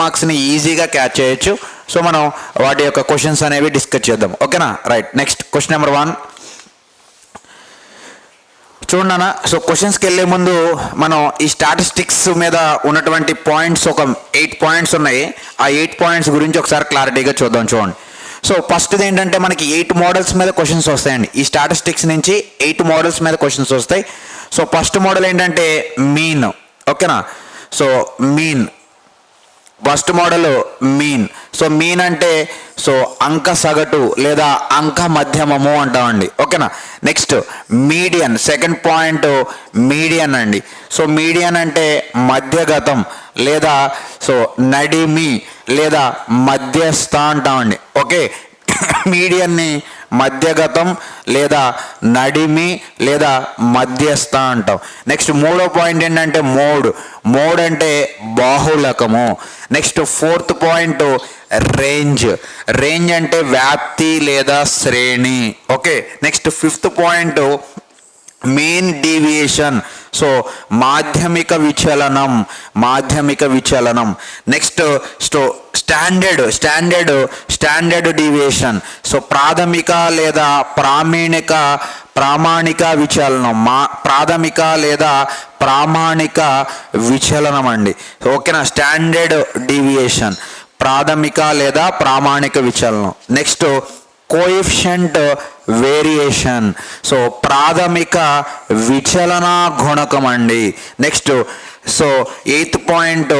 మార్క్స్ని ఈజీగా క్యాచ్ చేయొచ్చు. సో మనం వాటి యొక్క క్వశ్చన్స్ అనేవి డిస్కస్ చేద్దాం. ఓకేనా? రైట్. నెక్స్ట్ క్వశ్చన్ నెంబర్ 1 చూడన్నా. సో క్వశ్చన్స్కి వెళ్ళే ముందు మనం ఈ స్టాటిస్టిక్స్ మీద ఉన్నటువంటి పాయింట్స్ ఒక 8 పాయింట్స్ ఉన్నాయి. ఆ 8 పాయింట్స్ గురించి ఒకసారి క్లారిటీగా చూద్దాం. చూడండి. సో ఫస్ట్ది ఏంటంటే మనకి 8 మోడల్స్ మీద క్వశ్చన్స్ వస్తాయండి. ఈ స్టాటిస్టిక్స్ నుంచి 8 మోడల్స్ మీద క్వశ్చన్స్ వస్తాయి. సో ఫస్ట్ మోడల్ ఏంటంటే మీన్. ఓకేనా? So mean first model mean. So mean అంటే సో అంక సగటు లేదా అంక మధ్యమము అంటామండి. ఓకేనా? Next median. Second point median అండి. సో మీడియన్ అంటే మధ్యగతం లేదా సో నడిమి లేదా మధ్యస్థ అంటామండి. ఓకే, మీడియన్ని మధ్యగతం లేదా నడిమి లేదా మధ్యస్థ అంటాం. నెక్స్ట్ మూడో పాయింట్ ఏంటంటే మోడ్. మోడ్ అంటే బాహుళకము. Next fourth point range. Range అంటే వ్యాప్తి లేదా శ్రేణి. Okay. Next fifth point mean deviation. So మాధ్యమిక విచలనం. మాధ్యమిక విచలనం. Next standard deviation. సో ప్రాథమిక లేదా ప్రామాణిక విచలనం. ప్రాథమిక లేదా ప్రామాణిక విచలనం అండి. ఓకేనా? స్టాండర్డ్ డీవియేషన్, ప్రాథమిక లేదా ప్రామాణిక విచలనం. Next coefficient variation. సో ప్రాథమిక విచలన గుణకం అండి. Next so eighth point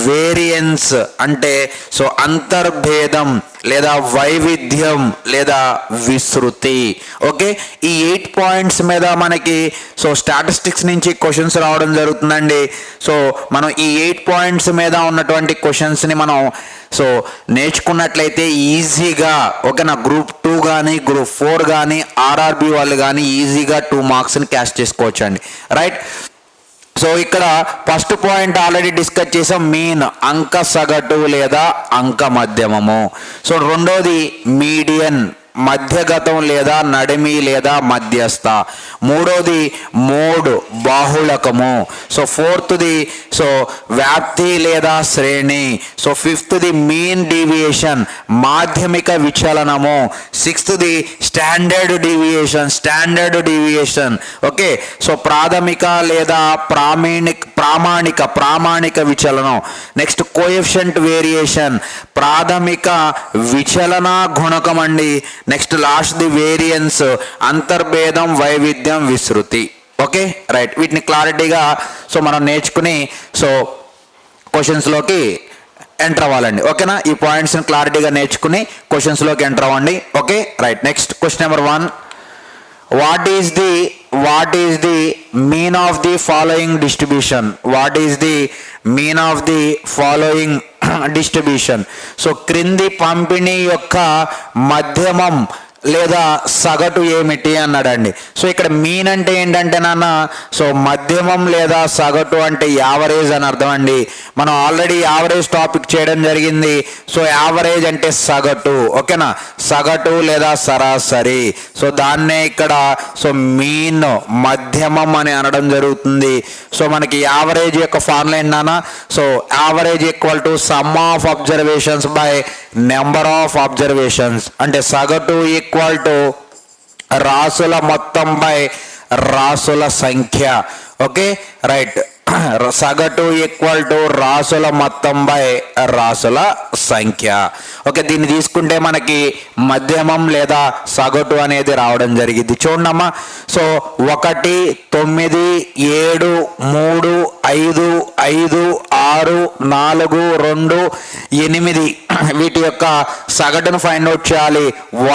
variance అంటే సో అంతర్భేదం లేదా వైవిధ్యం లేదా విస్తృతి. ఓకే, ఈ 8 పాయింట్స్ మీద మనకి సో స్టాటిస్టిక్స్ నుంచి క్వశ్చన్స్ రావడం జరుగుతుందండి. సో మనం ఈ 8 పాయింట్స్ మీద ఉన్నటువంటి క్వశ్చన్స్ని మనం సో నేర్చుకున్నట్లయితే ఈజీగా ఓకేనా గ్రూప్ 2 కానీ గ్రూప్ 4 కానీ ఆర్ఆర్బి వాళ్ళు కానీ ఈజీగా 2 మార్క్స్ని క్యాష్ చేసుకోవచ్చు అండి. రైట్. సో ఇక్కడ ఫస్ట్ పాయింట్ ఆల్రెడీ డిస్కస్ చేసాం, మీన్ అంక సగటు లేదా అంక మధ్యమము. సో రెండోది మీడియన్ మధ్యగతం లేదా నడిమి లేదా మధ్యస్థ. మూడోది మోడ్ బాహుళకము. సో ఫోర్త్ది సో వ్యాప్తి లేదా శ్రేణి. సో ఫిఫ్త్ది మీన్ డీవియేషన్ మాధ్యమిక విచలనము. సిక్స్త్ది స్టాండర్డ్ డీవియేషన్. ఓకే, సో ప్రాథమిక లేదా ప్రామాణిక విచలనం. నెక్స్ట్ కోఎఫిషియంట్ వేరియేషన్ ప్రాథమిక విచలన గుణకం అండి. నెక్స్ట్ లాస్ట్ ది వేరియన్స్ అంతర్భేదం వైవిధ్యం విస్తృతి. Okay, right. వీటిని క్లారిటీగా సో మనం నేర్చుకుని సో క్వశ్చన్స్లోకి ఎంటర్ అవ్వాలండి. ఓకేనా? ఈ పాయింట్స్ని క్లారిటీగా నేర్చుకుని క్వశ్చన్స్లోకి ఎంటర్ అవ్వండి. Okay, right. Next question number 1, what is the mean of the following distribution? What is the mean of the following distribution? So క్రింది పంపిణీ యొక్క మధ్యమం లేదా సగటు ఏమిటి అన్నాడండి. సో ఇక్కడ మీన్ అంటే ఏంటంటే నాన్న సో మధ్యమం లేదా సగటు అంటే యావరేజ్ అని అర్థం అండి. మనం ఆల్రెడీ యావరేజ్ టాపిక్ చేయడం జరిగింది. సో యావరేజ్ అంటే సగటు. ఓకేనా? సగటు లేదా సరాసరి. సో దాన్నే ఇక్కడ సో మీన్ మధ్యమం అని అనడం జరుగుతుంది. సో మనకి యావరేజ్ యొక్క ఫార్ములా ఏంటన్నా? So average equal to sum of observations by number of observations. అంటే సగటు ఈక్వల్ టు రాసుల మొత్తం బై రాసుల సంఖ్య. Okay, right. సగటు ఈక్వల్ టు రాసుల మొత్తం బై రాసుల సంఖ్య. ఓకే, దీన్ని తీసుకుంటే మనకి మధ్యమం లేదా సగటు అనేది రావడం జరిగింది. చూడమ్మా. సో 1, 9, 7, 3, 5, 5, 6, 4, 2, 8 వీటి యొక్క సగటును ఫైండ్ అవుట్ చేయాలి.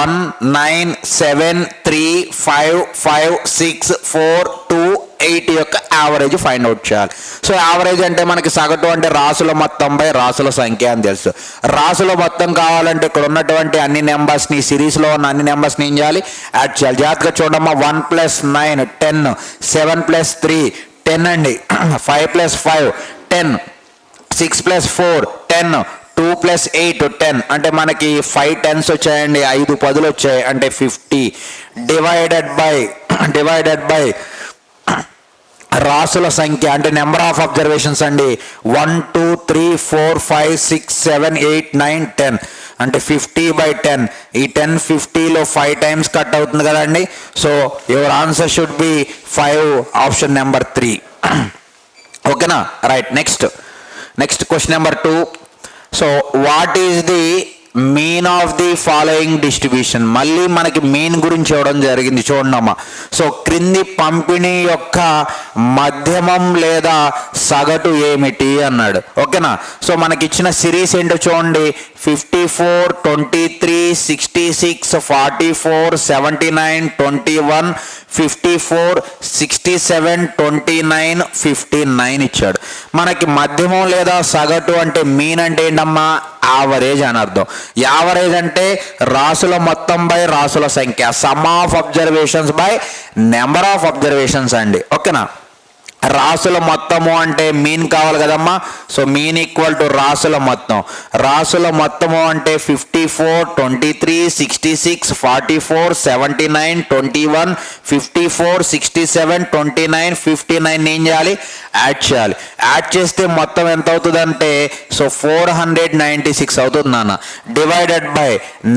1, 9, 7, 3, 5, 5, 6, 4, 2, 8 యొక్క యావరేజ్ ఫైండ్ అవుట్ చేయాలి. సో యావరేజ్ అంటే మనకి సగటు అంటే రాసుల మొత్తం బై రాసుల సంఖ్య అని తెలుసు. రాసుల మొత్తం కావాలంటే ఇక్కడ ఉన్నటువంటి అన్ని నెంబర్స్ని సిరీస్లో ఉన్న అన్ని నెంబర్స్ని ఏం చేయాలి? యాడ్ చేయాలి. జాగ్రత్తగా చూడమ్మా. 1 + 9 10, 7 + 3 10 అండి. 5 + 5 10, 6 + 4 10, 2 + 8 10. అంటే మనకి 5 10s వచ్చాయండి, 5 10లు వచ్చాయి అంటే 50. డివైడెడ్ బై రాసుల సంఖ్య అంటే నెంబర్ ఆఫ్ అబ్జర్వేషన్స్ అండి. 1 2 3 4 5 6 7 8 9 10 అంటే 50/10. ఈ 10 50లో 5 టైమ్స్ కట్ అవుతుంది కదండి. So your answer should B 5, option number 3. ఓకేనా, right. Next question number 2. So what is the mean of the following distribution? మళ్ళీ మనకి మీన్ గురించి ఇవ్వడం జరిగింది, చూడమ్మా. సో క్రింది పంపిణీ యొక్క మధ్యమం లేదా సగటు ఏమిటి అన్నాడు. ఓకేనా, సో మనకి ఇచ్చిన సిరీస్ ఏంటో చూడండి. 54 23 66 44 79 21 54 67 29 59 ఇచ్చాడు. మనకి మధ్యమం లేదా సగటు అంటే మీన్ అంటే ఏంటమ్మా? యావరేజ్ అని అర్థం. యావరేజ్ అంటే రాసుల మొత్తం బై రాసుల సంఖ్య, some of observations by number of observations అండి. ఓకేనా, రాసుల మొత్తము అంటే మీన్ కావాలి కదమ్మా. సో మీన్ ఈక్వల్ టు రాసుల మొత్తం. రాసుల మొత్తము అంటే 54 23 66 44 79 21 54 67 29 59 ఏం చేయాలి? యాడ్ చేయాలి. యాడ్ చేస్తే మొత్తం ఎంత అవుతుంది అంటే సో 496 అవుతుంది నాన్న. Divided by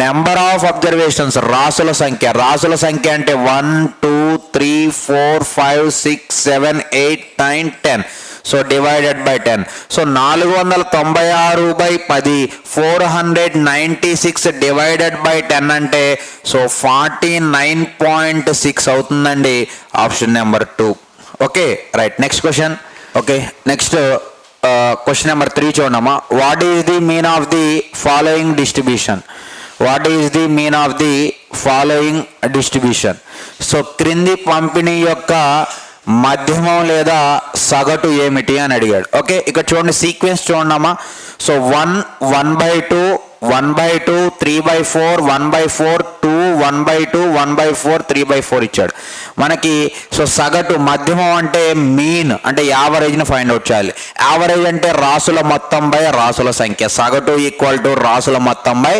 number of observations, రాసుల సంఖ్య. రాసుల సంఖ్య అంటే 1 2 3 4 5 6 7 8 9 10. So divided by 10. So 496/10 496 divided by 10 అంటే సో 49.6 అవుతుందండి, option number 2. Okay, right. Next question. Okay, next question number 3 చూడమ్మా. What is the mean of the following distribution? What is the mean of the following distribution? So క్రింది పంపిణీ యొక్క మధ్యమం లేదా సగటు ఏమిటి అని అడిగాడు. ఓకే, ఇక్కడ చూడండి, సీక్వెన్స్ చూడమ్మా. సో 1 1/2 1/2 3/4 1/4 2 1/2 1/4 3/4 ఇచ్చాడు మనకి. సో సగటు, మధ్యమం అంటే మీన్ అంటే యావరేజ్ని ఫైండ్ అవుట్ చేయాలి. యావరేజ్ అంటే రాసుల మొత్తం బై రాసుల సంఖ్య. సగటు ఈక్వల్ టు రాసుల మొత్తం బై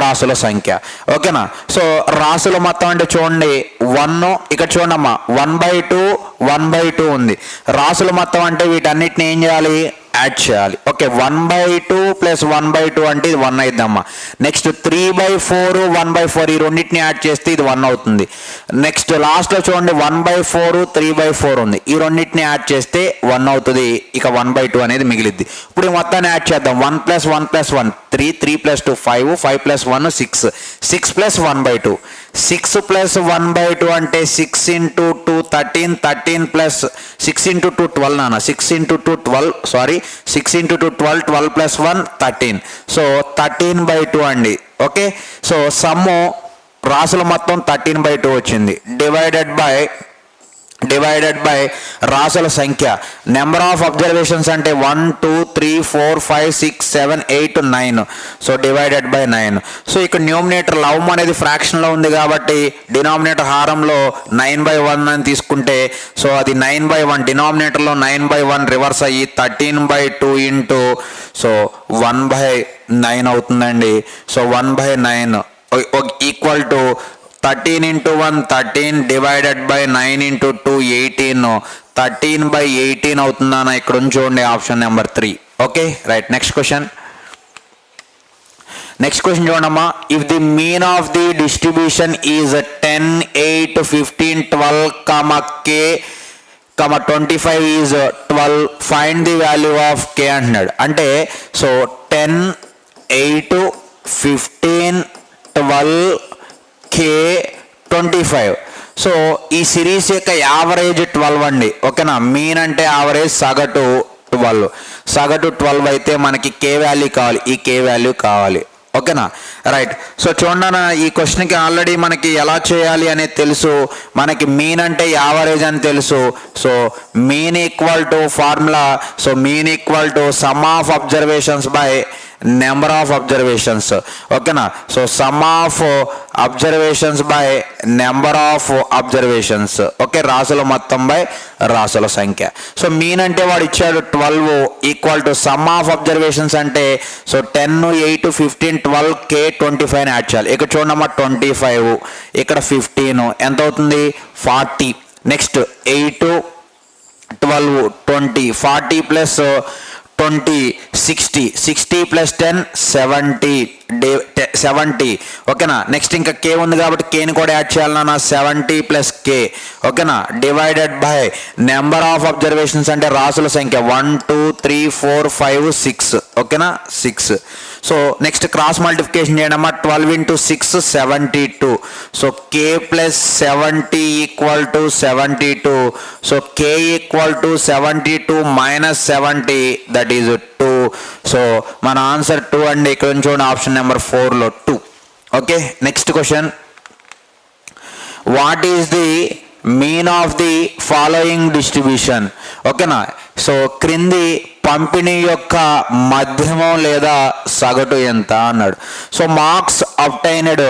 రాసుల సంఖ్య. ఓకేనా, సో రాసుల మొత్తం అంటే చూడండి 1, ఇక్కడ చూడమ్మా 1/2 1/2 ఉంది. రాసుల మొత్తం అంటే వీటన్నిటిని ఏం చేయాలి? యాడ్ చేయాలి. ఓకే, 1/2 + 1/2 అంటే ఇది 1 అయిద్దమ్మా. నెక్స్ట్ 3/4 1/4 ఈ రెండింటిని యాడ్ చేస్తే ఇది 1 అవుతుంది. నెక్స్ట్ లాస్ట్లో చూడండి 1/4 3/4 ఉంది. ఈ రెండింటిని యాడ్ చేస్తే 1 అవుతుంది. ఇక 1/2 అనేది మిగిలిద్ది. ఇప్పుడు ఈ మొత్తాన్ని యాడ్ చేద్దాం. 1 + 1 + 1 3 3 + 2 5 5 + 1 6 6 + 1/2 6 + 1/2 అంటే 6 × 2 13 13 + 6 × 2 12 నాన్న. 6 × 2 12 సారీ 6 × 2 12 12 + 1 13. సో 13/2 అండి. ఓకే, సో సమ్ము రాసుల మొత్తం 13/2 వచ్చింది. డివైడెడ్ బై రాసుల సంఖ్య. నెంబర్ ఆఫ్ అబ్జర్వేషన్స్ అంటే 1 2 3 4 5 6 7 8 9. So divided by 9. సో ఇక్కడ న్యూమినేటర్ లవం అనేది ఫ్రాక్షన్లో ఉంది కాబట్టి డినామినేటర్ హారంలో 9/1 అని తీసుకుంటే సో అది 9/1. డినామినేటర్లో 9/1 రివర్స్ అయ్యి 13/2 ఇంటూ సో 1/9 అవుతుందండి. So 1/9 equal to 13 × 1 13 divided by 9 × 2 18. 13/18 అవుతుందన్న. ఇక్కడ చూడండి, option number 3. Okay, right. Next question చూడమ్మా. If the mean of the distribution is 10 8 15 12 k 25 is 12 find the value of k అంటున్నాడు. అంటే సో 10 8 15 12 k 25. సో ఈ series యొక్క average 12 అండి. ఓకేనా, మీన్ అంటే యావరేజ్, సగటు 12. సగటు 12 అయితే మనకి కే వాల్యూ కావాలి, ఈ కే వాల్యూ కావాలి. ఓకేనా, రైట్. సో చూడండి, ఈ క్వశ్చన్కి ఆల్రెడీ మనకి ఎలా చేయాలి అనేది తెలుసు. మనకి మీన్ అంటే యావరేజ్ అని తెలుసు. So mean equal to formula. So mean equal to sum of observations by number of observations. ఓకేనా, so sum of observations by number of observations. Okay, రాసుల మొత్తం బై రాసుల సంఖ్య. సో మీన్ అంటే వాడు ఇచ్చాడు 12 equal to sum of observations అంటే so 10 8 15 12 k 25 add చేయాలి. ఇక్కడ చూడమ్మా 25, ఇక్కడ 15 ఎంత అవుతుంది? 40. నెక్స్ట్ 8 12 20, 40 plus 20 60, 60 plus 10 70, 70 ఓకేనా. నెక్స్ట్ ఇంకా కే ఉంది కాబట్టి కేని కూడా యాడ్ చేయాలన్నా 70 ప్లస్ కే ఓకేనా, divided by number of observations అంటే రాసుల సంఖ్య 1 2 3 4 5 6 ఓకేనా 6. సో నెక్స్ట్ క్రాస్ మల్టిప్లికేషన్ చేయండి అమ్మా, 12 into 6 72. So k plus 70 equal to 72. So k equal to 72 minus 70 that is 2. So మన ఆన్సర్ 2 అండి. ఇక్కడ నుంచి చూడండి ఆప్షన్ నెంబర్ 4లో 2. Okay next question, what is the mean of the following distribution ఓకేనా. So క్రింది పంపిణీ యొక్క మధ్యమం లేదా సగటు ఎంత అన్నాడు. సో మార్క్స్ అబ్టైనడ్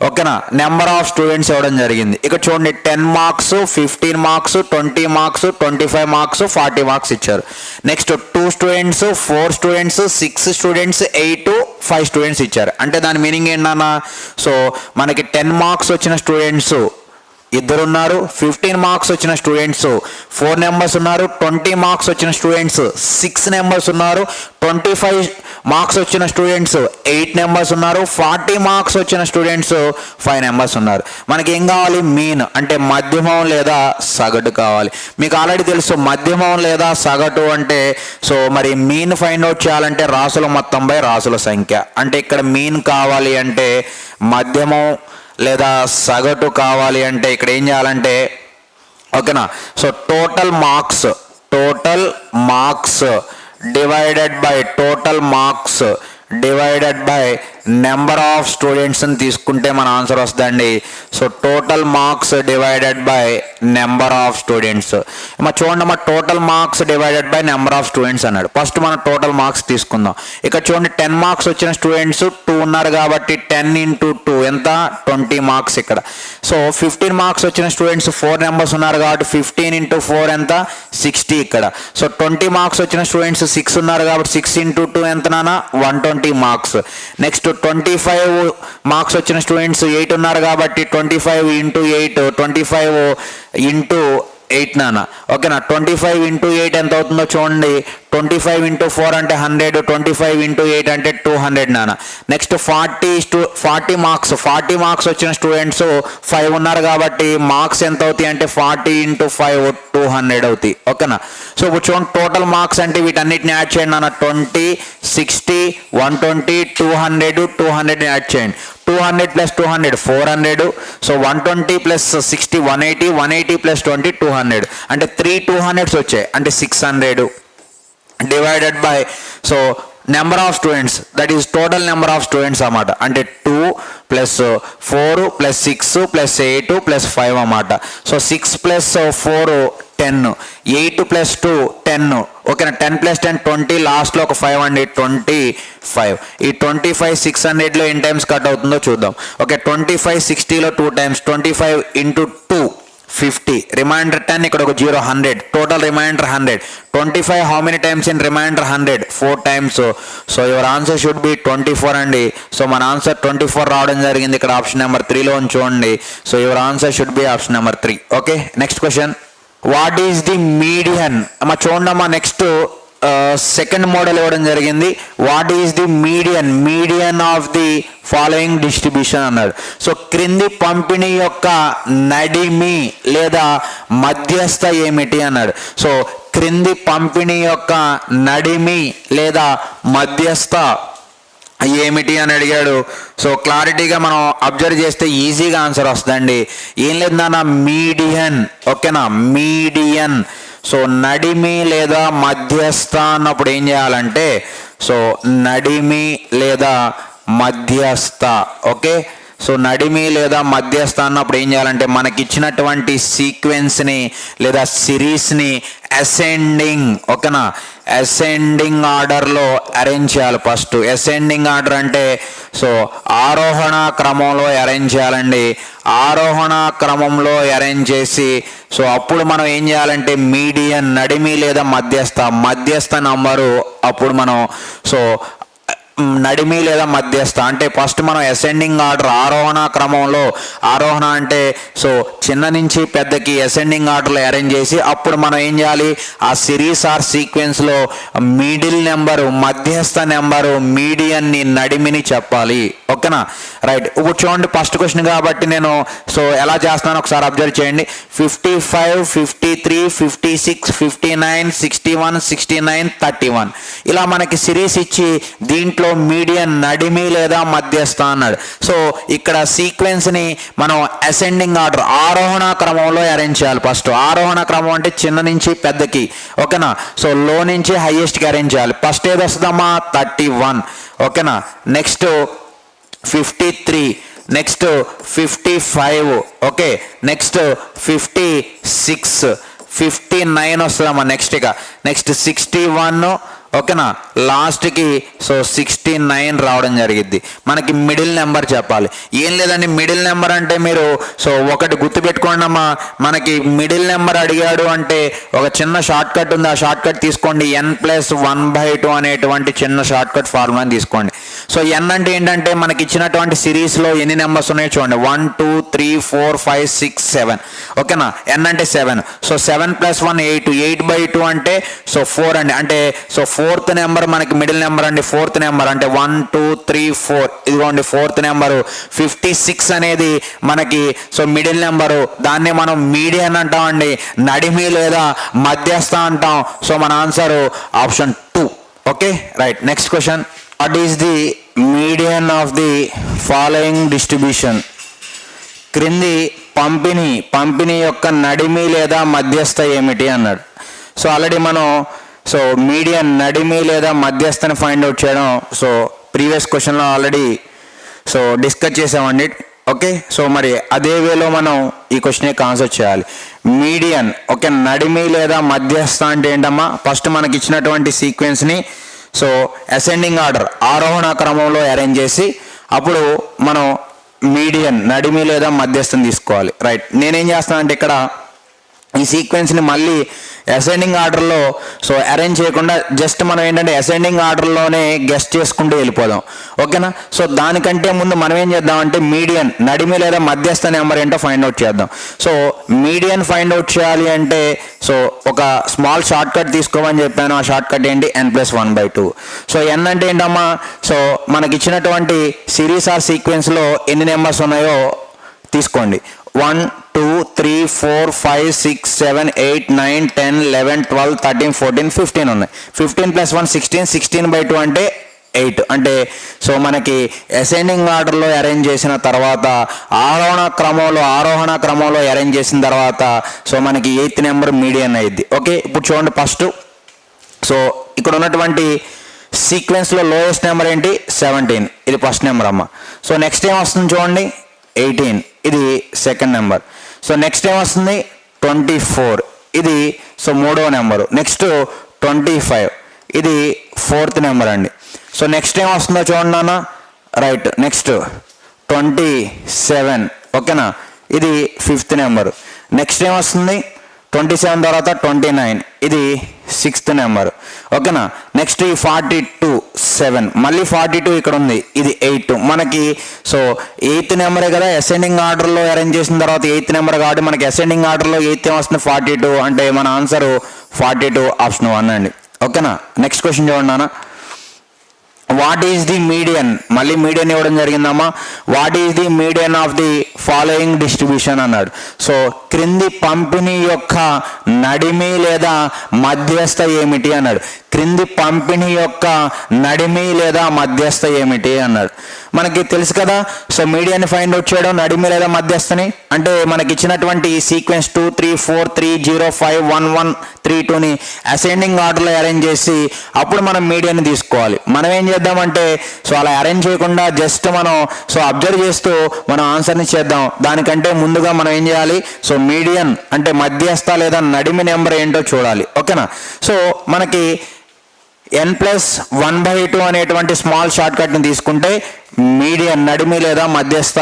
ఓకేనా, నెంబర్ ఆఫ్ స్టూడెంట్స్ ఇవ్వడం జరిగింది. ఇక్కడ చూడండి 10 marks 15 marks 20 marks 25 marks 40 marks ఇచ్చారు. Next 2 students 4 students 6 students 8 5 students ఇచ్చారు. అంటే దాని మీనింగ్ ఏంటన్నా, సో మనకి 10 మార్క్స్ వచ్చిన స్టూడెంట్స్ ఇద్దరు ఉన్నారు, 15 మార్క్స్ వచ్చిన స్టూడెంట్స్ 4 నెంబర్స్ ఉన్నారు, 20 మార్క్స్ వచ్చిన స్టూడెంట్స్ 6 నెంబర్స్ ఉన్నారు, 25 మార్క్స్ వచ్చిన స్టూడెంట్స్ 8 నెంబర్స్ ఉన్నారు, 40 మార్క్స్ వచ్చిన స్టూడెంట్స్ 5 నెంబర్స్ ఉన్నారు. మనకి ఏం కావాలి, మీన్ అంటే మధ్యమం లేదా సగటు కావాలి. మీకు ఆల్రెడీ తెలుసు మధ్యమం లేదా సగటు అంటే, సో మరి మీన్ ఫైండ్ అవుట్ చేయాలంటే రాసుల మొత్తం బై రాసుల సంఖ్య. అంటే ఇక్కడ మీన్ కావాలి అంటే మధ్యమం లేదా సగటు కావాలి అంటే ఇక్కడ ఏం చేయాలంటే ఓకేనా. So total marks divided by total marks divided by number of students అని తీసుకుంటే మన ఆన్సర్ వస్తుందండి. So total marks divided by number of students. చూడండి అమ్మా, total marks divided by number of students అన్నాడు. ఫస్ట్ మనం టోటల్ మార్క్స్ తీసుకుందాం. ఇక్కడ చూడండి 10 మార్క్స్ వచ్చిన స్టూడెంట్స్ 2 ఉన్నారు కాబట్టి 10 into 2 ఎంత 20 మార్క్స్ ఇక్కడ. సో 15 మార్క్స్ వచ్చిన స్టూడెంట్స్ 4 నెంబర్స్ ఉన్నారు కాబట్టి 15 into 4 ఎంత 60 ఇక్కడ. సో 20 మార్క్స్ వచ్చిన స్టూడెంట్స్ 6 ఉన్నారు కాబట్టి 6 into 2 ఎంత నాన్న 120 మార్క్స్. నెక్స్ట్ 25 మార్క్స్ వచ్చిన స్టూడెంట్స్ 8 ఉన్నారు కాబట్టి 25 into 8 25 into 8 నాన్న ఓకేనా. 25 into 8 ఎంత అవుతుందో చూడండి, 25 into 4 అంటే 100, 25 into 8 అంటే 200 నాన్న. నెక్స్ట్ 40 మార్క్స్ వచ్చిన స్టూడెంట్స్ 5 ఉన్నారు కాబట్టి మార్క్స్ ఎంత అవుతాయి అంటే 40 into 5 200 అవుతాయి ఓకేనా. సో ఇప్పుడు చూడండి టోటల్ మార్క్స్ అంటే వీటన్నిటిని యాడ్ చేయండి నాన్న, 20 60 120 200 200 యాడ్ చేయండి. 200 plus 200 400. సో 120 plus 60 180 180 plus 20 200 అంటే 3 200s వచ్చాయి అంటే 600 divided by so number of students that is total number of students అన్నమాట. అంటే 2 plus 4 plus 6 plus 8 plus 5 అన్నమాట. సో 6 plus 4 10, 8 plus 2 10 ఓకేనా. 10 plus 10 20, లాస్ట్లో ఒక 5 అండి 25. ఈ 25 600లో ఎన్ని టైమ్స్ కట్ అవుతుందో చూద్దాం. ఓకే 25 60లో 2 times, 25 into 2 50, రిమైండర్ 10, ఇక్కడ ఒక 0 100, total reminder 100. 25 how many times in reminder 100 4 times. So your answer should be 24 అండి. సో మన ఆన్సర్ 24 రావడం జరిగింది ఇక్కడ ఆప్షన్ నెంబర్ 3లో చూడండి. So your answer should B option number 3. Okay next question, what is the median అమ్మా. చూడండి అమ్మా, next second model ఇవ్వడం జరిగింది. What is the median of the following distribution అన్నాడు. సో క్రింది పంపిణీ యొక్క నడిమి లేదా మధ్యస్థ ఏమిటి అన్నాడు. సో క్రింది పంపిణీ యొక్క నడిమి లేదా మధ్యస్థ ఏమిటి అని అడిగాడు. సో క్లారిటీగా మనం అబ్జర్వ్ చేస్తే ఈజీగా ఆన్సర్ వస్తుందండి. ఏం లేదు నాన్న, మీడియన్ ఓకేనా, మీడియన్. సో నడిమి లేదా మధ్యస్థ అన్నప్పుడు ఏం చేయాలంటే, సో నడిమి లేదా మధ్యస్థ ఓకే. సో నడిమి లేదా మధ్యస్థ అన్నప్పుడు ఏం చేయాలంటే మనకి ఇచ్చినటువంటి సీక్వెన్స్ని లేదా సిరీస్ని అసెండింగ్ ఓకేనా, అసెండింగ్ ఆర్డర్లో అరేంజ్ చేయాలి. ఫస్ట్ అసెండింగ్ ఆర్డర్ అంటే సో ఆరోహణ క్రమంలో అరేంజ్ చేయాలండి. ఆరోహణ క్రమంలో అరేంజ్ చేసి సో అప్పుడు మనం ఏం చేయాలంటే మీడియన్ నడిమి లేదా మధ్యస్థ నంబరు అప్పుడు మనం సో నడిమి లేదా మధ్యస్థ అంటే ఫస్ట్ మనం అసెండింగ్ ఆర్డర్ ఆరోహణ క్రమంలో, ఆరోహణ అంటే సో చిన్న నుంచి పెద్దకి అసెండింగ్ ఆర్డర్లో అరేంజ్ చేసి అప్పుడు మనం ఏం చేయాలి, ఆ సిరీస్ ఆర్ సీక్వెన్స్లో మిడిల్ నెంబరు, మధ్యస్థ నెంబరు, మీడియన్ని, నడిమిని చెప్పాలి. ఓకేనా, రైట్. ఇప్పుడు చూడండి ఫస్ట్ క్వశ్చన్ కాబట్టి నేను సో ఎలా చేస్తున్నాను ఒకసారి అబ్జర్వ్ చేయండి. 55, 53, 56, 59, 61, 69, 31 ఇలా మనకి సిరీస్ ఇచ్చి దీంట్లో మీడియన్, నడిమి లేదా మధ్యస్థ అన్నాడు. సో ఇక్కడ సీక్వెన్స్ని మనం అసెండింగ్ ఆర్డర్ ఆరోహణ క్రమంలో అరేంజ్ చేయాలి. ఫస్ట్ ఆరోహణ క్రమం అంటే చిన్న నుంచి పెద్దకి, ఓకేనా. సో లో నుంచి హైయెస్ట్కి అరేంజ్ చేయాలి. ఫస్ట్ ఏది వస్తుందమ్మా 31, ఓకేనా. Next 53, next 55, okay. నెక్స్ట్ 56, 59 వస్తుందమ్మా నెక్స్ట్. ఇక నెక్స్ట్ 61, ఓకేనా. లాస్ట్కి సో 69 రావడం జరిగింది. మనకి మిడిల్ నెంబర్ చెప్పాలి. ఏం లేదండి, మిడిల్ నెంబర్ అంటే మీరు సో ఒకటి గుర్తుపెట్టుకోండి అమ్మా, మనకి మిడిల్ నెంబర్ అడిగాడు అంటే ఒక చిన్న షార్ట్ కట్ ఉంది, ఆ షార్ట్ కట్ తీసుకోండి. n+1/2 అనేటువంటి చిన్న షార్ట్ కట్ ఫార్ములాని తీసుకోండి. సో n అంటే ఏంటంటే మనకి ఇచ్చినటువంటి సిరీస్లో ఎన్ని నెంబర్స్ ఉన్నాయో చూడండి, 1 2 3 4 5 6 7, ఓకేనా. n అంటే 7. సో 7+1 8, 8/2 అంటే సో 4 అండి. అంటే సో ఫోర్త్ నెంబర్ మనకి మిడిల్ నెంబర్ అండి. ఫోర్త్ నెంబర్ అంటే 1 2 3 4, ఇదిగోండి ఫోర్త్ నెంబరు. 56 అనేది మనకి సో మిడిల్ నెంబరు, దాన్ని మనం మీడియన్ అంటామండి, నడిమి లేదా మధ్యస్థ అంటాం. సో మన answer option 2. Okay, right. Next question, what is the median of the following distribution? క్రింది పంపిణీ యొక్క నడిమి లేదా మధ్యస్థ ఏమిటి అన్నాడు. సో ఆల్రెడీ మనం సో మీడియన్, నడిమి లేదా మధ్యస్థని ఫైండ్ అవుట్ చేయడం సో ప్రీవియస్ క్వశ్చన్లో ఆల్రెడీ సో డిస్కస్ చేసామండి. ఓకే, సో మరి అదే వేలో మనం ఈ క్వశ్చన్కి ఆన్సర్ చేయాలి. మీడియన్, ఓకే, నడిమి లేదా మధ్యస్థ అంటే ఏంటమ్మా, ఫస్ట్ మనకి ఇచ్చినటువంటి సీక్వెన్స్ని సో అసెండింగ్ ఆర్డర్ ఆరోహణ క్రమంలో అరేంజ్ చేసి అప్పుడు మనం మీడియన్, నడిమి లేదా మధ్యస్థం తీసుకోవాలి. రైట్. నేనేం చేస్తాను అంటే ఇక్కడ ఈ సీక్వెన్స్ని మళ్ళీ అసెండింగ్ ఆర్డర్లో సో అరేంజ్ చేయకుండా జస్ట్ మనం ఏంటంటే అసెండింగ్ ఆర్డర్లోనే గెస్ట్ చేసుకుంటూ వెళ్ళిపోదాం. ఓకేనా. సో దానికంటే ముందు మనం ఏం చేద్దామంటే మీడియన్, నడిమి లేదా మధ్యస్థ నెంబర్ ఏంటో ఫైండ్ అవుట్ చేద్దాం. సో మీడియన్ ఫైండ్ అవుట్ చేయాలి అంటే సో ఒక స్మాల్ షార్ట్ కట్ తీసుకోమని చెప్పాను. ఆ షార్ట్ కట్ ఏంటి, n+1/2. సో n అంటే ఏంటమ్మా, సో మనకి ఇచ్చినటువంటి సిరీస్ ఆర్ సీక్వెన్స్లో ఎన్ని నెంబర్స్ ఉన్నాయో తీసుకోండి. 1 2 3 4 5 6 7 8 9 10 11 12 13 14 15 ఉన్నాయి. 15+1 16, 16/2 అంటే 8. అంటే సో మనకి అసెండింగ్ ఆర్డర్లో అరేంజ్ చేసిన తర్వాత ఆరోహణ క్రమంలో అరేంజ్ చేసిన తర్వాత సో మనకి 8th నెంబర్ మీడియన్ అయ్యింది. ఓకే, ఇప్పుడు చూడండి ఫస్ట్ సో ఇక్కడ ఉన్నటువంటి సీక్వెన్స్లో లోయెస్ట్ నెంబర్ ఏంటి, 17, ఇది ఫస్ట్ నెంబర్ అమ్మ. సో నెక్స్ట్ ఏం వస్తుంది చూడండి, 18, ఇది సెకండ్ నెంబర్. సో నెక్స్ట్ ఏం వస్తుంది, 24, ఇది సో మూడవ నెంబరు. నెక్స్ట్ 25, ఇది ఫోర్త్ నెంబర్ అండి. సో నెక్స్ట్ ఏం వస్తుందో చూడండి నాన్న, రైట్. నెక్స్ట్ 27, ఓకేనా, ఇది ఫిఫ్త్ నెంబరు. నెక్స్ట్ ఏం వస్తుంది, 27 తర్వాత 29, ఇది 6th నెంబర్. ఓకేనా. నెక్స్ట్ ఈ 42 7, మళ్ళీ 42 ఇక్కడ ఉంది, ఇది 8. మనకి సో 8th నెంబరే కదా అసెండింగ్ ఆర్డర్లో అరేంజ్ చేసిన తర్వాత 8th నెంబర్ కాబట్టి మనకి అసెండింగ్ ఆర్డర్లో 8th వస్తుంది 42. అంటే మన ఆన్సర్ 42, ఆప్షన్ 1 అండి. ఓకేనా. నెక్స్ట్ క్వశ్చన్ చూడండి నాన్న, వాట్ ఈస్ ది మీడియన్, మళ్ళీ మీడియన్ ఇవ్వడం జరిగిందమ్మా. What is the median of the following distribution అన్నాడు. సో క్రింది పంపిణీ యొక్క నడిమి లేదా మధ్యస్థ ఏమిటి అన్నాడు. క్రింది పంపిణీ యొక్క నడిమి లేదా మధ్యస్థ ఏమిటి అన్నాడు. మనకి తెలుసు కదా, సో మీడియాని ఫైండ్ అవుట్ చేయడం, నడిమి లేదా మధ్యస్థని అంటే మనకి ఇచ్చినటువంటి సీక్వెన్స్ 2 3 4 3 0 5 1 1 3 2ని అసెండింగ్ ఆర్డర్లో అరేంజ్ చేసి అప్పుడు మనం మీడియాని తీసుకోవాలి. మనం ఏం చేద్దామంటే సో అలా అరేంజ్ చేయకుండా జస్ట్ మనం సో అబ్జర్వ్ చేస్తూ మనం ఆన్సర్ని చేద్దాం. దానికంటే ముందుగా మనం ఏం చేయాలి, సో మీడియన్ అంటే మధ్యస్థ లేదా నడిమి నెంబర్ ఏంటో చూడాలి. ఓకేనా. సో మనకి n+1/2 అనేటువంటి స్మాల్ షార్ట్ కట్ని తీసుకుంటే మీడియన్, నడిమి లేదా మధ్యస్థ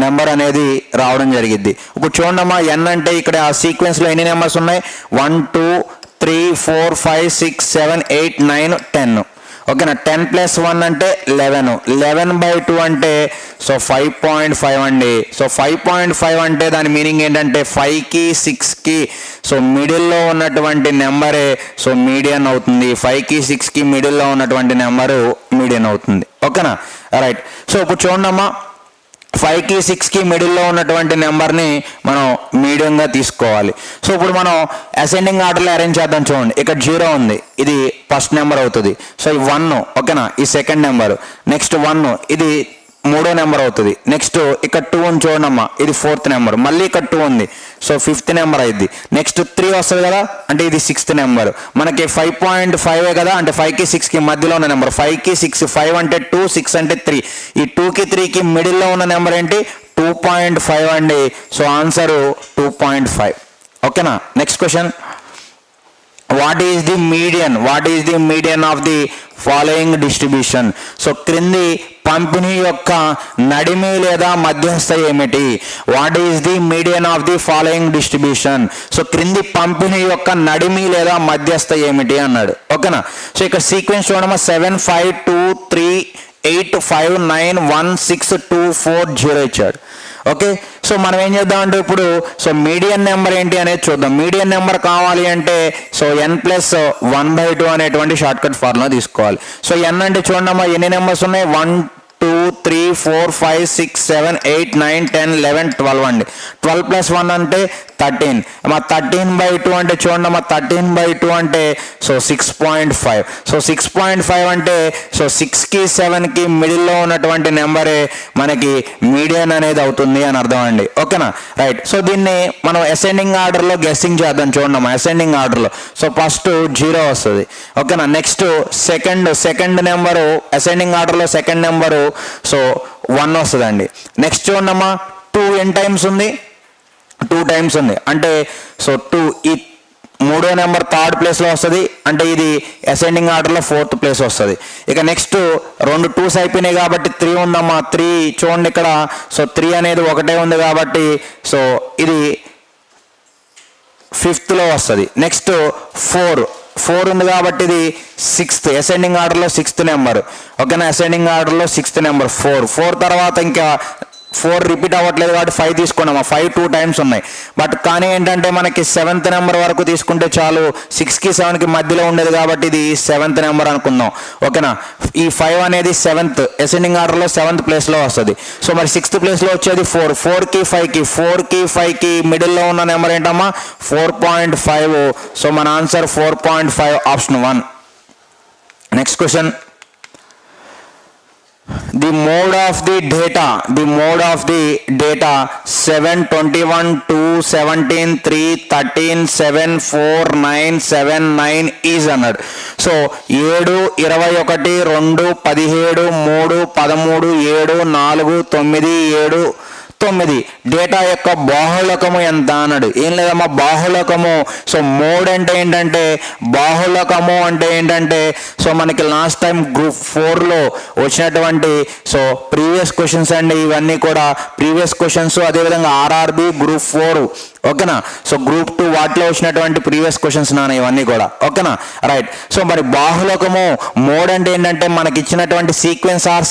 నెంబర్ అనేది రావడం జరిగింది. ఇప్పుడు చూడమ్మా, n అంటే ఇక్కడ ఆ సీక్వెన్స్లో ఎన్ని నెంబర్స్ ఉన్నాయి, 1 2 3 4 5 6 7 8 9 10. ఓకేనా. 10 + 1 అంటే 11, 11/2 అంటే సో 5.5 అండి. సో 5.5 అంటే దాని మీనింగ్ ఏంటంటే 5కి 6కి సో మిడిల్లో ఉన్నటువంటి నెంబరే సో మీడియన్ అవుతుంది. 5కి 6కి మిడిల్లో ఉన్నటువంటి నెంబరు మీడియన్ అవుతుంది. ఓకేనా, రైట్. సో ఇప్పుడు చూడమ్మా, 5కి 6కి మిడిల్లో ఉన్నటువంటి నెంబర్ని మనం మీడియంగా తీసుకోవాలి. సో ఇప్పుడు మనం అసెండింగ్ ఆర్డర్లో అరేంజ్ చేద్దాం. చూడండి, ఇక్కడ 0 ఉంది, ఇది ఫస్ట్ నెంబర్ అవుతుంది. సో ఈ 1, ఓకేనా, ఈ సెకండ్ నెంబర్. నెక్స్ట్ 1, ఇది మూడో నెంబర్ అవుతుంది. నెక్స్ట్ ఇక్కడ 2 ఉంది చూడమ్మా, ఇది 4th నెంబర్. మళ్ళీ ఇక్కడ 2 ఉంది, సో 5th నెంబర్ అయింది. నెక్స్ట్ 3 వస్తుంది కదా, అంటే ఇది 6th నెంబర్. మనకి 5.5 కదా, అంటే 5కి 6కి మధ్యలో ఉన్న నెంబర్. 5కి 6, 5 అంటే 2, 6 అంటే 3. ఈ 2కి 3కి మిడిల్లో ఉన్న నెంబర్ ఏంటి? 2.5 అండి. So answer 2.5. ఓకేనా. Next question, what is the median of the following distribution? So క్రింది పంపిణీ యొక్క నడిమి లేదా మధ్యస్థ ఏమిటి? What is the median of the following distribution? So క్రింది పంపిణీ యొక్క నడిమి లేదా మధ్యస్థ ఏమిటి అన్నాడు. ఓకేనా. సో ఇక్కడ సీక్వెన్స్ చూడమా, 7 5 2 3 8 5 9 1 6 2 4 0 ఇచ్చాడు. ఓకే. సో మనం ఏం చేద్దామంటే ఇప్పుడు సో మీడియన్ నెంబర్ ఏంటి అనేది చూద్దాం. మీడియన్ నెంబర్ కావాలి అంటే సో n+1/2 అనేటువంటి షార్ట్ కట్ ఫార్ములా తీసుకోవాలి. సో n అంటే చూడమ్మా, ఎన్ని నెంబర్స్ ఉన్నాయి? 1 2 3 4 5 6 7 8 9 10 11 12 అండి. 12 + 1 అంటే 13. మా 13/2 అంటే చూడండి, మా 13/2 అంటే సో 6.5. సో 6.5 అంటే సో 6కి 7కి మిడిల్లో ఉన్నటువంటి నెంబరే మనకి మీడియన్ అనేది అవుతుంది అని అర్థం అండి. ఓకేనా, రైట్. సో దీన్ని మనం అసెండింగ్ ఆర్డర్లో గెస్సింగ్ చేద్దాం. చూడమ్మా, అసెండింగ్ ఆర్డర్లో సో ఫస్ట్ 0 వస్తుంది. ఓకేనా. నెక్స్ట్ సెకండ్ నెంబరు అసెండింగ్ ఆర్డర్లో సెకండ్ నెంబరు సో 1 వస్తుందండి. నెక్స్ట్ చూడమ్మా, 2 ఎన్ని టైమ్స్ ఉంది? 2 టైమ్స్ ఉంది. అంటే సో 2 ఈ మూడో నెంబర్ థర్డ్ ప్లేస్లో వస్తుంది, అంటే ఇది అసెండింగ్ ఆర్డర్లో 4th ప్లేస్ వస్తుంది. ఇక నెక్స్ట్ 2 2s అయిపోయినాయి కాబట్టి 3 ఉందమ్మా. 3 చూడండి ఇక్కడ, సో 3 అనేది ఒకటే ఉంది కాబట్టి సో ఇది 5thలో వస్తుంది. నెక్స్ట్ 4 ఉంది కాబట్టి ఇది 6th అసెండింగ్ ఆర్డర్లో 6th నెంబర్. ఓకేనా, అసెండింగ్ ఆర్డర్లో 6th నెంబర్ 4 తర్వాత ఇంకా 4 రిపీట్ అవ్వట్లేదు కాబట్టి 5 తీసుకున్నాము. 5 2 టైమ్స్ ఉన్నాయి. బట్ కానీ ఏంటంటే మనకి 7th నెంబర్ వరకు తీసుకుంటే చాలు, 6కి 7కి మధ్యలో ఉండేది కాబట్టి ఇది 7th నెంబర్ అనుకుందాం. ఓకేనా. ఈ 5 అనేది 7th అసెండింగ్ ఆర్డర్లో 7th ప్లేస్లో వస్తుంది. సో మరి 6th ప్లేస్లో వచ్చేది 4కి 5కి మిడిల్లో ఉన్న నెంబర్ ఏంటమ్మా? 4.5. సో మన answer 4.5, option 1. Next question, the mode of the data 7 21 2 17 3 13 7 4 9 7 9 is అన్నాడు. సో 7 21 2 17 3 13 7 4 9 7 9 డేటా యొక్క బాహుళకము ఎంత అన్నాడు. ఏం లేదమ్మా, బాహుళకము. సో మోడ్ అంటే ఏంటంటే, బాహుళకము అంటే ఏంటంటే సో మనకి లాస్ట్ టైం గ్రూప్ 4లో వచ్చినటువంటి సో ప్రీవియస్ క్వశ్చన్స్ అండి. ఇవన్నీ కూడా ప్రీవియస్ క్వశ్చన్స్, అదేవిధంగా ఆర్ఆర్బి గ్రూప్ 4, ఓకేనా. సో గ్రూప్ 2 వాటిలో వచ్చినటువంటి ప్రీవియస్ క్వశ్చన్స్ నాన్న ఇవన్నీ కూడా. ఓకేనా, రైట్. సో మరి బాహుళకము మోడ్ అంటే ఏంటంటే మనకి ఇచ్చినటువంటి సీక్వెన్స్ ఆర్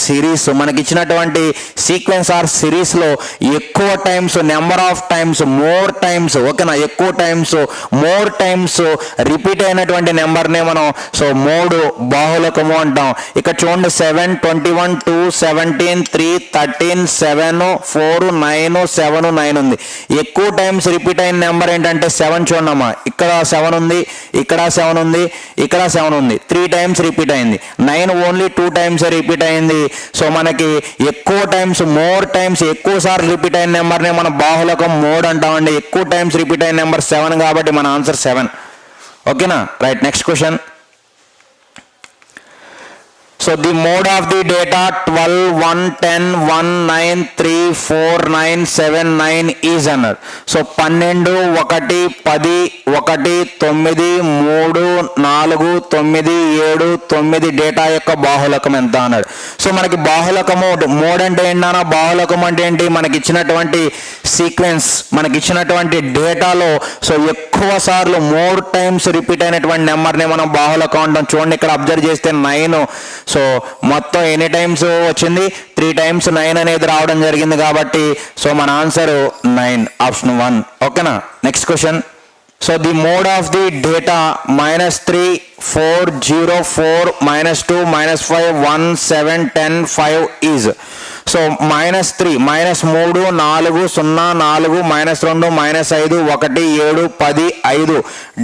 సిరీస్లో ఎక్కువ times, number of times, more times, ఓకేనా, ఎక్కువ టైమ్స్, మోర్ టైమ్స్ రిపీట్ అయినటువంటి నెంబర్నే మనం సో మోడ్ బాహుళకము అంటాం. ఇక్కడ చూడండి, 7 21 2 17 3 13 7 4 9 7 9 ఉంది. ఎక్కువ టైమ్స్ రిపీట్ అయిన నెంబర్ ఏంటంటే 7. చూడమ్మా, ఇక్కడ 7 ఉంది, ఇక్కడ 7 ఉంది, ఇక్కడ 7 ఉంది. 3 టైమ్స్ రిపీట్ అయింది. 9 ఓన్లీ 2 టైమ్స్ రిపీట్ అయింది. సో మనకి ఎక్కువ టైమ్స్, మోర్ టైమ్స్, ఎక్కువ సార్లు రిపీట్ అయిన నెంబర్నే మనం బాహుళకం మోడ్ అంటామండి. ఎక్కువ టైమ్స్ రిపీట్ అయిన నెంబర్ 7 కాబట్టి మన ఆన్సర్ 7. ఓకేనా, right. Next question, so the mode of the data 12 1 10 1 9 3 4 9 7 9 is అన్నారు. సో 12 1 10 1 9 3 4 9 7 9 డేటా యొక్క బాహుళకం ఎంత అన్నాడు. సో మనకి బాహుళకము మోడ్ అంటే ఏంటన్నా, బాహుళకం అంటే ఏంటి, మనకి ఇచ్చినటువంటి సీక్వెన్స్ మనకి ఇచ్చినటువంటి డేటాలో సో ఎక్కువ సార్లు మోర్ టైమ్స్ రిపీట్ అయినటువంటి నెంబర్ని మనం బాహుళకం అంటాం. చూడండి ఇక్కడ అబ్జర్వ్ చేస్తే 9, సో మొత్తం ఎన్ని టైమ్స్ వచ్చింది, 3 times 9 అనేది రావడం జరిగింది కాబట్టి సో మన ఆన్సర్ 9, ఆప్షన్ 1. ఓకేనా. Next question. So the mode of the data -3, 4, 0, 4, -2, -5, 1, 7, 10, 5 is. So -3, -3, 4, 0, 4, -2, -5, 1, 7, 10, 5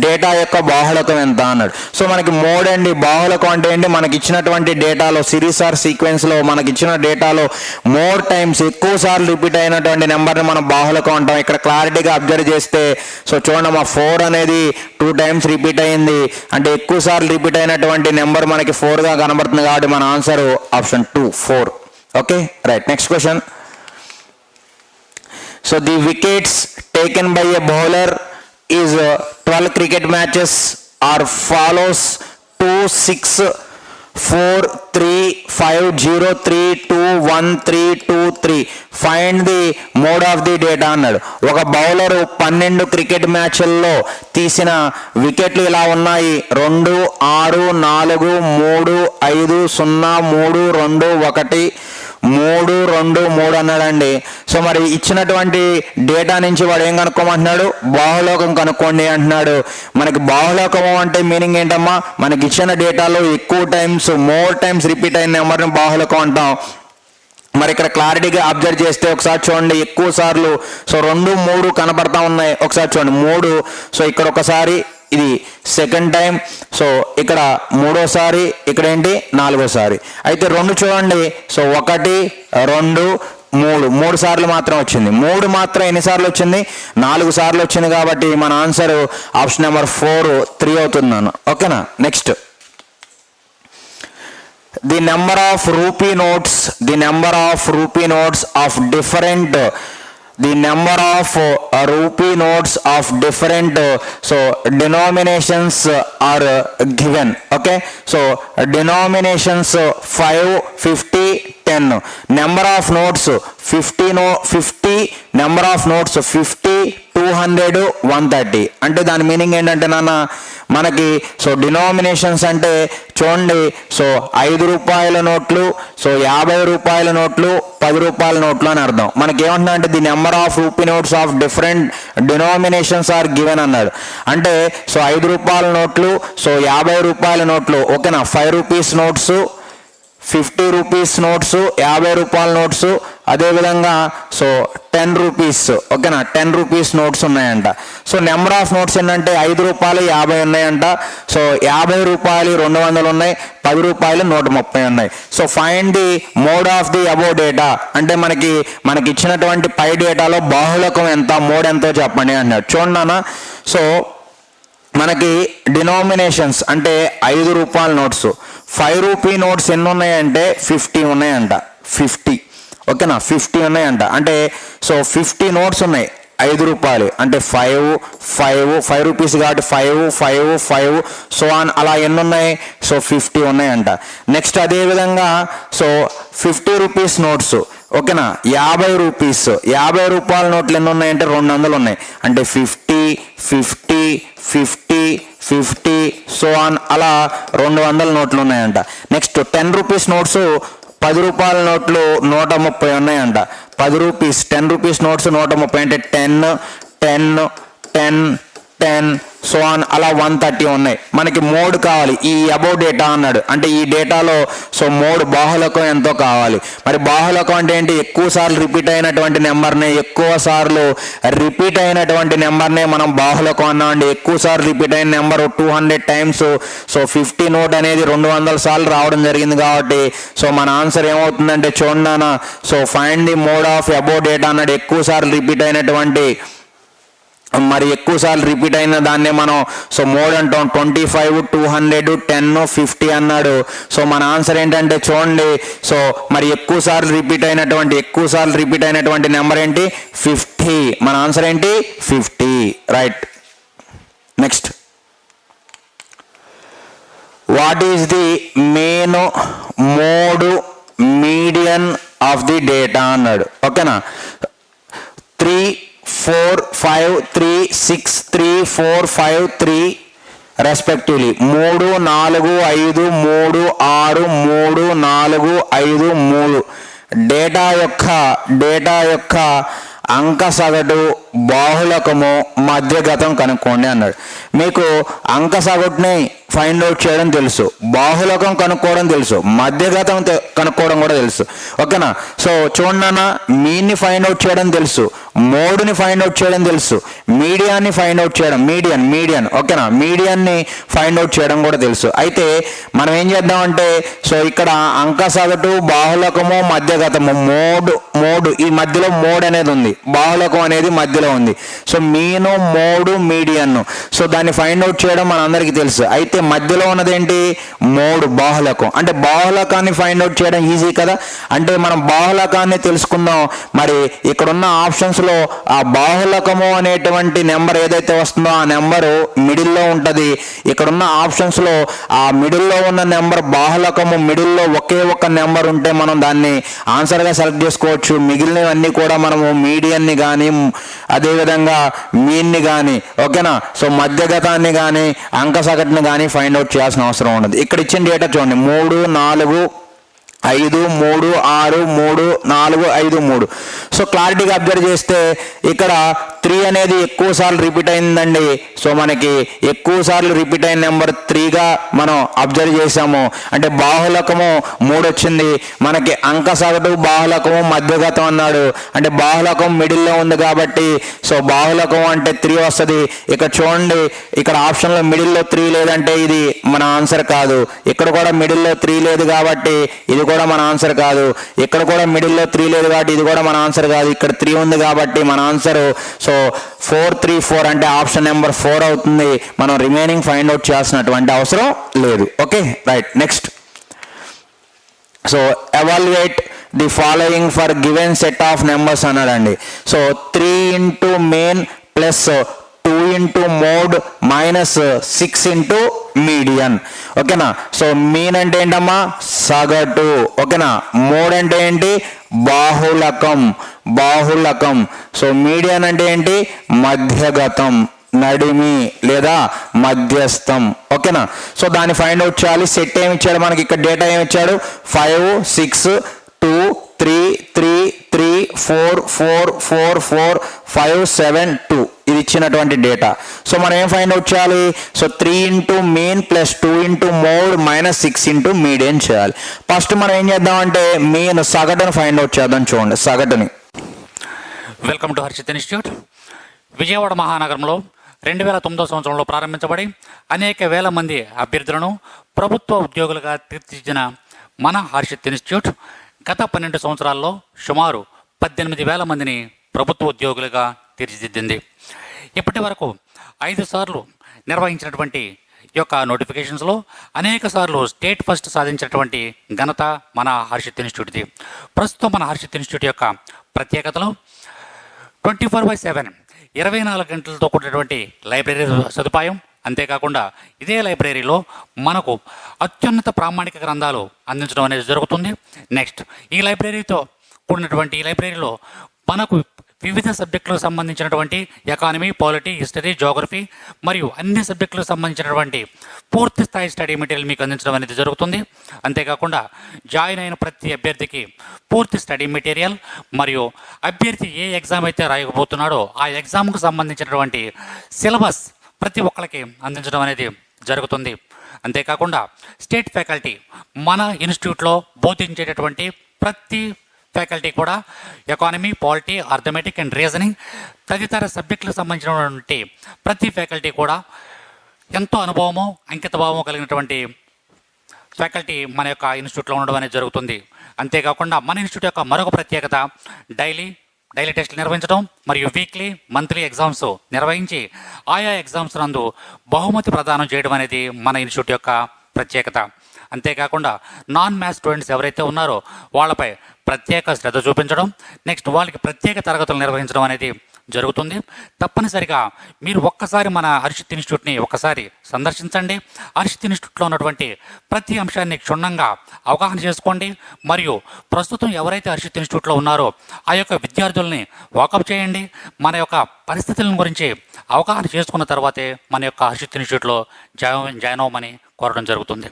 data యొక్క బాహుళకం ఎంత అన్నాడు. సో మనకి మోడ్ అండి, బాహుళకం అంటే ఏంటి, మనకి ఇచ్చినటువంటి డేటాలో సిరీస్ ఆర్ సీక్వెన్స్లో మనకి ఇచ్చిన డేటాలో మోర్ టైమ్స్ ఎక్కువ సార్లు రిపీట్ అయినటువంటి నెంబర్ని మనం బాహుళకం అంటాం. ఇక్కడ క్లారిటీగా అబ్జర్వ్ చేస్తే సో చూడండి మా 4 అనేది 2 times రిపీట్ అయింది, అంటే ఎక్కువ సార్లు రిపీట్ అయినటువంటి నెంబర్ మనకి 4గా కనబడుతుంది కాబట్టి మన answer option 2, 4. Okay, right. Next question. So the wickets taken by a bowler is 12 cricket matches are follows 2, 6, 4, 3, 5, 0, 3, 2, 1, 3, 2, 3. Find the mode of the data అన్నాడు. ఒక బౌలర్ 12 క్రికెట్ మ్యాచ్ల్లో తీసిన వికెట్లు ఇలా ఉన్నాయి: 2, 6, 4, 3, 5, 0, 3, 2, 1, 3, 2, 3 అన్నాడండి. సో మరి ఇచ్చినటువంటి డేటా నుంచి వాడు ఏం కనుక్కోమంటున్నాడు, బాహుళకం కనుక్కోండి అంటున్నాడు. మనకి బాహుళకం అంటే మీనింగ్ ఏంటమ్మా, మనకి ఇచ్చిన డేటాలో ఎక్కువ టైమ్స్ మోర్ టైమ్స్ రిపీట్ అయిన నెంబర్ని బాహుళకం అంటాం. మరి ఇక్కడ క్లారిటీగా అబ్జర్వ్ చేస్తే ఒకసారి చూడండి, ఎక్కువ సార్లు సో 2, 3 కనపడతా ఉన్నాయి. ఒకసారి చూడండి 3, సో ఇక్కడ ఒకసారి ఇది సెకండ్ టైం, సో ఇక్కడ 3వసారి, ఇక్కడ ఏంటి 4వసారి. అయితే 2 చూడండి, సో 1, 2, 3 సార్లు మాత్రం వచ్చింది. 3 మాత్రం ఎన్నిసార్లు వచ్చింది, 4 సార్లు వచ్చింది కాబట్టి మన ఆన్సర్ ఆప్షన్ నెంబర్ 4, 3 అవుతున్నాను. ఓకేనా. Next. The number of rupee notes of different so denominations are given. Okay, so denominations 5, 50, 10. Number of notes 50, number of notes 50, 200, 130. అంటే దాని మీనింగ్ ఏంటంటే నాన్న, మనకి సో డినామినేషన్స్ అంటే చూడండి, సో 5 రూపాయల నోట్లు, సో 50 రూపాయల నోట్లు, 10 రూపాయల నోట్లు అని అర్థం. మనకి ఏమంటున్నా అంటే the number of rupee notes of different denominations are given అన్నాడు. అంటే సో 5 రూపాయల నోట్లు, సో 50 రూపాయల నోట్లు, ఓకేనా. 5 రూపీస్ నోట్స్, 50 రూపీస్ నోట్స్, 50 రూపాయల నోట్స్, అదేవిధంగా సో 10 రూపీస్, ఓకేనా, 10 రూపీస్ నోట్స్ ఉన్నాయంట. సో నెంబర్ ఆఫ్ నోట్స్ ఏంటంటే 5 రూపాయలు 50 ఉన్నాయంట, సో 50 రూపాయలు 200 ఉన్నాయి, 10 రూపాయలు 130 ఉన్నాయి. So find the mode of the above data అంటే మనకి ఇచ్చినటువంటి పై డేటాలో బాహుళకం ఎంత, మోడ్ ఎంతో చెప్పండి అన్నాడు. చూడండి నాన్న, సో మనకి డినామినేషన్స్ అంటే 5 రూపాయల నోట్స్, 5 రూపీ నోట్స్ ఎన్ని ఉన్నాయంటే 50 ఉన్నాయంట. 50, ఓకేనా, 50 ఉన్నాయంట. అంటే సో 50 నోట్స్ ఉన్నాయి 5 రూపాయలు, అంటే 5 రూపీస్ కాబట్టి 5 సో అలా ఎన్ని ఉన్నాయి, సో 50 ఉన్నాయంట. నెక్స్ట్ అదేవిధంగా సో 50 రూపీస్ నోట్స్, ఓకేనా, 50 రూపీస్, 50 రూపాయల నోట్లు ఎన్ని ఉన్నాయంటే 200 ఉన్నాయి, అంటే 50 సో అలా 200 నోట్లు ఉన్నాయంట. నెక్స్ట్ 10 రూపీస్ నోట్స్, 10 రూపాయల నోట్లు 130 ఉన్నాయంట. 10 రూపీస్ 10 రూపీస్ నోట్స్ 130 అంటే 10 సో అలా 130 ఉన్నాయి. మనకి మోడ్ కావాలి, ఈ అబౌవ్ డేటా అన్నాడు, అంటే ఈ డేటాలో సో మోడ్ బాహుళకం ఎంతో కావాలి. మరి బాహుళకం అంటే ఏంటి, ఎక్కువ సార్లు రిపీట్ అయినటువంటి నెంబర్నే మనం బాహుళకం అన్నామండి. ఎక్కువ సార్లు రిపీట్ అయిన నెంబర్ 200 టైమ్స్, సో 50 నోట్ అనేది 200 సార్లు రావడం జరిగింది కాబట్టి సో మన ఆన్సర్ ఏమవుతుందంటే చూడండి, so find the mode of above data అన్నాడు. ఎక్కువ సార్లు రిపీట్ అయినటువంటి మరి ఎక్కువ సార్లు రిపీట్ అయిన దాన్నే మనం సో మోడ్ అంటాం. 25, 200, 10, 50 అన్నాడు. సో మన ఆన్సర్ ఏంటంటే చూడండి, సో మరి ఎక్కువ సార్లు రిపీట్ అయినటువంటి నెంబర్ ఏంటి, 50. మన ఆన్సర్ ఏంటి 50, right. Next. What is the main mode median of the data అన్నాడు. ఓకేనా. 3 4 5 3 6 3 4 5 3 రెస్పెక్టివ్లీ 3 4 5 3 6 3 4 5 3 డేటా యొక్క అంక సగటు బాహుళకము మధ్యగతం కనుక్కోండి అన్నాడు. మీకు అంక సగటుని ఫైండ్ అవుట్ చేయడం తెలుసు, బాహుళకం కనుక్కోవడం తెలుసు, మధ్యగతం కనుక్కోవడం కూడా తెలుసు. ఓకేనా? సో చూడండి అన్న, మీన్ని ఫైండ్ అవుట్ చేయడం తెలుసు, మోడ్ని ఫైండ్ అవుట్ చేయడం తెలుసు, మీడియాన్ని ఫైండ్ అవుట్ చేయడం మీడియన్ ఓకేనా, మీడియాన్ని ఫైండ్ అవుట్ చేయడం కూడా తెలుసు. అయితే మనం ఏం చేద్దామంటే, సో ఇక్కడ అంక సగటు, బాహుళకము, మధ్యగతము, మోడ్ ఈ మధ్యలో మోడ్ అనేది ఉంది, బాహుళకం అనేది మధ్యలో ఉంది. So mean, mode, median. So దాన్ని ఫైండ్ అవుట్ చేయడం మన అందరికీ తెలుసు. అయితే మధ్యలో ఉన్నది ఏంటి? మోడ్, బాహుళకం. అంటే బాహుళకాన్ని ఫైండ్ అవుట్ చేయడం ఈజీ కదా. అంటే మనం బాహుళకాన్ని తెలుసుకుందాం. మరి ఇక్కడ ఉన్న ఆప్షన్స్ లో ఆ బాహుళకము అనేటువంటి నెంబర్ ఏదైతే వస్తుందో ఆ నెంబరు మిడిల్లో ఉంటుంది. ఇక్కడ ఉన్న ఆప్షన్స్ లో ఆ మిడిల్లో ఉన్న నెంబర్ బాహుళకము మిడిల్లో ఒకే ఒక్క నెంబర్ ఉంటే మనం దాన్ని ఆన్సర్ గా సెలెక్ట్ చేసుకోవచ్చు. మిగిలినవన్నీ కూడా మనము మీడియన్ని కానీ అదేవిధంగా మీన్ని కానీ ఓకేనా, సో మధ్యగతాన్ని కానీ అంక సగటుని కానీ ఫైండ్ అవుట్ చేయాల్సిన అవసరం ఉండదు. ఇక్కడ ఇచ్చిన డేటా చూడండి, 3 4 5 3 6 3 4 5 3. సో క్లారిటీగా అబ్జర్వ్ చేస్తే ఇక్కడ 3 అనేది ఎక్కువ సార్లు రిపీట్ అయిందండి. సో మనకి ఎక్కువ సార్లు రిపీట్ అయిన నెంబర్ 3గా మనం అబ్జర్వ్ చేసాము. అంటే బాహుళకము 3 వచ్చింది, మనకి అంక సగటు, బాహుళకము, మధ్యగతం అన్నాడు. అంటే బాహుళకం మిడిల్లో ఉంది కాబట్టి సో బాహుళకం అంటే 3 వస్తుంది. ఇక్కడ చూడండి, ఇక్కడ ఆప్షన్లో మిడిల్లో 3 లేదంటే ఇది మన ఆన్సర్ కాదు. ఇక్కడ కూడా మిడిల్లో 3 లేదు కాబట్టి ఇది కూడా మన ఆన్సర్ కాదు. ఇక్కడ కూడా మిడిల్లో 3 లేదు కాబట్టి ఇది కూడా మన ఆన్సర్ కాదు. ఇక్కడ 3 ఉంది కాబట్టి మన ఆన్సర్ సో 4 3 4 అంటే ఆప్షన్ నెంబర్ 4 అవుతుంది. మనం రిమైనింగ్ ఫైండ్ అవుట్ చేయాల్సినటువంటి అవసరం లేదు. Okay right. Next, so evaluate the following for given set of numbers అన్నాడండి. So 3 into mean plus 2 into mode minus 6 into median. ఓకేనా? సో మీన్ అంటే ఏంటమ్మా? సగటు. ఓకేనా? మోడ్ అంటే ఏంటి? బాహుళకం. సో మీడియన్ అంటే ఏంటి? మధ్యగతం, నడిమి లేదా మధ్యస్థం. ఓకేనా? సో దాన్ని ఫైండ్ అవుట్ చేయాలి. సెట్ ఏమి ఇచ్చాడు మనకి? ఇక్కడ డేటా ఏమి ఇచ్చాడు? 5 6 2 3 3 3 4 4 4 4 5 7 2 ఇది ఇచ్చినటువంటి డేటా. సో మనం ఏం ఫైండ్ అవుట్ చేయాలి? So 3 into mean plus 2 into mode minus 6 into median చేయాలి. ఫస్ట్ మనం ఏం చేద్దామంటే మీన్ సగటును ఫైండ్ అవుట్ చేద్దాం. చూడండి సగటుని. Welcome to Harshit institute. Vijayawada మహానగరంలో 2009 సంవత్సరంలో ప్రారంభించబడి అనేక వేల మంది అభ్యర్థులను ప్రభుత్వ ఉద్యోగులుగా తీర్చిదిద్దిన మన హర్షిత్ ఇన్స్టిట్యూట్ గత 12 సంవత్సరాల్లో సుమారు 18,000 మందిని ప్రభుత్వ ఉద్యోగులుగా తీర్చిదిద్దింది. ఇప్పటి వరకు 5 సార్లు నిర్వహించినటువంటి ఈ యొక్క నోటిఫికేషన్స్లో అనేక సార్లు స్టేట్ ఫస్ట్ సాధించినటువంటి ఘనత మన హర్షిత్ ఇన్స్టిట్యూట్ది. ప్రస్తుతం మన హర్షిత్ ఇన్స్టిట్యూట్ యొక్క ప్రత్యేకతలు 24/7 24 గంటలతో కూడినటువంటి లైబ్రరీ సదుపాయం. అంతేకాకుండా ఇదే లైబ్రరీలో మనకు అత్యున్నత ప్రామాణిక గ్రంథాలు అందించడం అనేది జరుగుతుంది. నెక్స్ట్, ఈ లైబ్రరీతో కూడినటువంటి ఈ లైబ్రరీలో మనకు వివిధ సబ్జెక్టులకు సంబంధించినటువంటి ఎకానమీ, పాలిటీ, హిస్టరీ, జోగ్రఫీ మరియు అన్ని సబ్జెక్టులకు సంబంధించినటువంటి పూర్తి స్థాయి స్టడీ మెటీరియల్ మీకు అందించడం అనేది జరుగుతుంది. అంతేకాకుండా జాయిన్ అయిన ప్రతి అభ్యర్థికి పూర్తి స్టడీ మెటీరియల్ మరియు అభ్యర్థి ఏ ఎగ్జామ్ అయితే రాయకపోతున్నాడో ఆ ఎగ్జామ్కు సంబంధించినటువంటి సిలబస్ ప్రతి ఒక్కరికి అందించడం అనేది జరుగుతుంది. అంతేకాకుండా స్టేట్ ఫ్యాకల్టీ మన ఇన్స్టిట్యూట్లో బోధించేటటువంటి ప్రతి ఫ్యాకల్టీ కూడా economy, polity, arithmetic and reasoning తదితర సబ్జెక్టులకు సంబంధించినటువంటి ప్రతి ఫ్యాకల్టీ కూడా ఎంతో అనుభవము, అంకితభావము కలిగినటువంటి ఫ్యాకల్టీ మన యొక్క ఇన్స్టిట్యూట్లో ఉండడం అనేది జరుగుతుంది. అంతేకాకుండా మన ఇన్స్టిట్యూట్ యొక్క మరొక ప్రత్యేకత డైలీ టెస్టులు నిర్వహించడం మరియు వీక్లీ, మంత్లీ ఎగ్జామ్స్ నిర్వహించి ఆయా ఎగ్జామ్స్ నందు బహుమతి ప్రదానం చేయడం అనేది మన ఇన్స్టిట్యూట్ యొక్క ప్రత్యేకత. అంతేకాకుండా నాన్ మ్యాథ్స్ స్టూడెంట్స్ ఎవరైతే ఉన్నారో వాళ్ళపై ప్రత్యేక శ్రద్ధ చూపించడం, నెక్స్ట్ వాళ్ళకి ప్రత్యేక తరగతులు నిర్వహించడం అనేది జరుగుతుంది. తప్పనిసరిగా మీరు ఒక్కసారి మన హర్షిత్ ఇన్స్టిట్యూట్ని ఒక్కసారి సందర్శించండి. హర్షిత్ ఇన్స్టిట్యూట్లో ఉన్నటువంటి ప్రతి అంశాన్ని క్షుణ్ణంగా అవగాహన చేసుకోండి. మరియు ప్రస్తుతం ఎవరైతే హర్షిత్ ఇన్స్టిట్యూట్లో ఉన్నారో ఆ యొక్క విద్యార్థుల్ని వాకప్ చేయండి. మన యొక్క పరిస్థితుల గురించి అవగాహన చేసుకున్న తర్వాతే మన యొక్క హర్షిత్ ఇన్స్టిట్యూట్లో జాయిన్ అవ్వమని కోరడం జరుగుతుంది.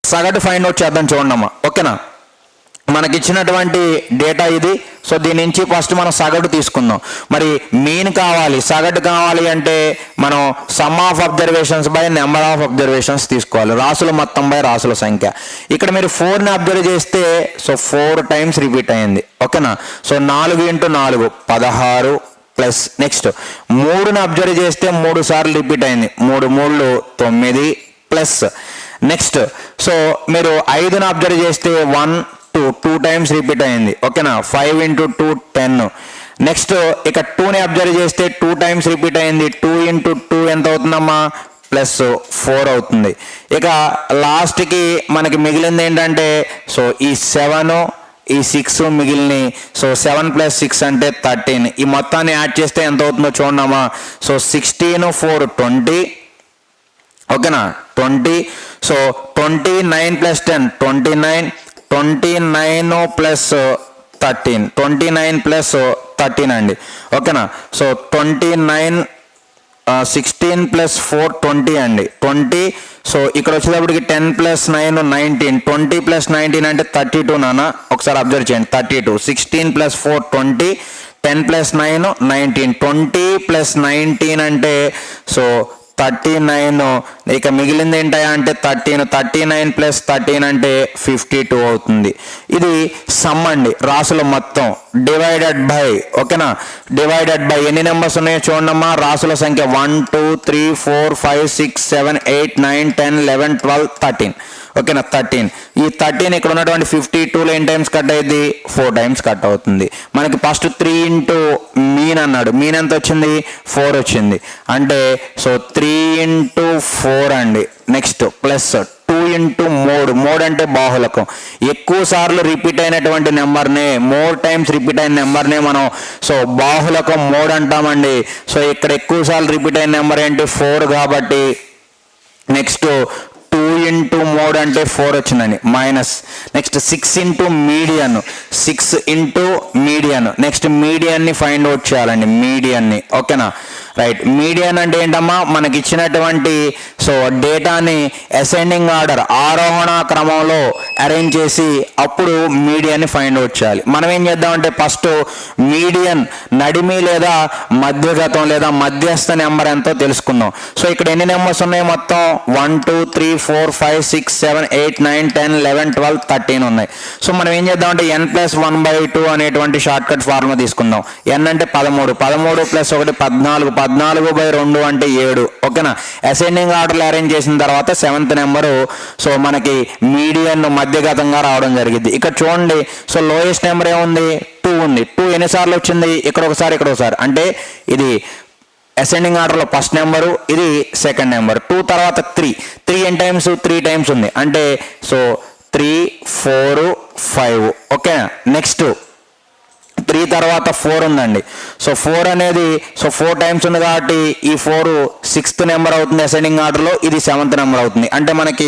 సగటు ఫైండ్ అవుట్ చేద్దాం చూడమ్మా. ఓకేనా, మనకి ఇచ్చినటువంటి డేటా ఇది. సో దీని నుంచి ఫస్ట్ మనం సగటు తీసుకుందాం. మరి మీన్ కావాలి, సగటు కావాలి అంటే మనం some of observations by number of observations తీసుకోవాలి. రాసుల మొత్తం బై రాసుల సంఖ్య. ఇక్కడ మీరు 4ని అబ్జర్వ్ చేస్తే సో 4 టైమ్స్ రిపీట్ అయింది. ఓకేనా, సో 4 × 4 16 ప్లస్ నెక్స్ట్ 3ని అబ్జర్వ్ చేస్తే 3 సార్లు రిపీట్ అయింది. 3 × 3 9 ప్లస్ నెక్స్ట్ సో మీరు 5ని అబ్జర్వ్ చేస్తే 1 2 టైమ్స్ రిపీట్ అయింది. ఓకేనా, 5 × 2 10. నెక్స్ట్ ఇక 2ని అబ్జర్వ్ చేస్తే 2 టైమ్స్ రిపీట్ అయింది. 2 × 2 ఎంత అవుతుందమ్మా, ప్లస్ 4 అవుతుంది. ఇక లాస్ట్కి మనకి మిగిలింది ఏంటంటే సో ఈ 7 ఈ 6 మిగిలిన. సో 7 + 6 అంటే 13. ఈ మొత్తాన్ని యాడ్ చేస్తే ఎంత అవుతుందో చూడమ్మా. సో 16 4 20. ఓకేనా, 20. సో 29 + 10 29. 29 + 13 29 + 13 అండి. ఓకేనా, సో 29 16 + 4 20 అండి 20. సో ఇక్కడ వచ్చేటప్పటికి 10 + 9 19. 20 + 19 అంటే 32 నాన్న. ఒకసారి అబ్జర్వ్ చేయండి, 32. 16 + 4 20. 10 + 9 19. 20 + 19 అంటే సో 39. ఇక మిగిలింది ఏంటయా అంటే 13. 39 + 13 అంటే 52 అవుతుంది. ఇది సమ్ అండి, రాసుల మొత్తం డివైడెడ్ బై. ఓకేనా, డివైడెడ్ బై ఎన్ని నెంబర్స్ ఉన్నాయో చూడమ్మా. రాసుల సంఖ్య 1 2 3 4 5 6 7 8 9 10 11 12 13. ఓకేనా, 13. ఈ 13 ఇక్కడ ఉన్నటువంటి 52లో ఎన్ని టైమ్స్ కట్ అయ్యింది, 4 టైమ్స్ కట్ అవుతుంది. మనకి ఫస్ట్ 3 × మీన్ అన్నాడు. మీన్ ఎంత వచ్చింది, 4 వచ్చింది. అంటే సో 3 × 4 అండి. Next plus 2 × mode. మోడ్ అంటే బాహులకం. ఎక్కువ సార్లు రిపీట్ అయినటువంటి నెంబర్నే, మోర్ టైమ్స్ రిపీట్ అయిన నెంబర్నే మనం సో బాహులకం మోడ్ అంటామండి. సో ఇక్కడ ఎక్కువ సార్లు రిపీట్ అయిన నెంబర్ ఏంటి, 4 కాబట్టి నెక్స్ట్ 2 × మోడ్ అంటే 4 వచ్చిందండి minus. Next 6 × median. 6 × median. Next మీడియన్ని ఫైండ్ అవుట్ చేయాలండి, మీడియన్ని. ఓకేనా, రైట్. మీడియన్ అంటే ఏంటమ్మా, మనకి ఇచ్చినటువంటి సో డేటాని అసెండింగ్ ఆర్డర్ ఆరోహణ క్రమంలో అరేంజ్ చేసి అప్పుడు మీడియన్ని ఫైండ్ అవుట్ చేయాలి. మనం ఏం చేద్దామంటే ఫస్ట్ మీడియన్ నడిమి లేదా మధ్యగతం లేదా మధ్యస్థ నెంబర్ ఎంతో తెలుసుకుందాం. సో ఇక్కడ ఎన్ని నెంబర్స్ ఉన్నాయి మొత్తం, 1 2 3 4 5 6 7 8 9 10 11 12 13 ఉన్నాయి. సో మనం ఏం చేద్దామంటే n + 1/2 అనేటువంటి షార్ట్ కట్ ఫార్ములా తీసుకుందాం. n అంటే 13. 13 + 1 14. 14/2 అంటే 7. ఓకేనా, అసెండింగ్ ఆర్డర్లో అరేంజ్ చేసిన తర్వాత 7th నెంబరు సో మనకి మీడియన్ మధ్యగతంగా రావడం జరిగింది. ఇక్కడ చూడండి, సో లోయెస్ట్ నెంబర్ ఏముంది, 2 ఉంది. 2 ఎన్నిసార్లు వచ్చింది, ఇక్కడ ఒకసారి ఇక్కడ ఒకసారి. అంటే ఇది అసెండింగ్ ఆర్డర్లో ఫస్ట్ నెంబరు, ఇది సెకండ్ నెంబర్. 2 తర్వాత 3. 3 ఎన్ని టైమ్స్, 3 టైమ్స్ ఉంది. అంటే సో 3 4 5. ఓకే, నెక్స్ట్ 3 తర్వాత 4 ఉందండి. సో 4 అనేది సో 4 టైమ్స్ ఉంది కాబట్టి ఈ 4 6th నెంబర్ అవుతుంది అసెండింగ్ ఆర్డర్లో. ఇది 7th నెంబర్ అవుతుంది. అంటే మనకి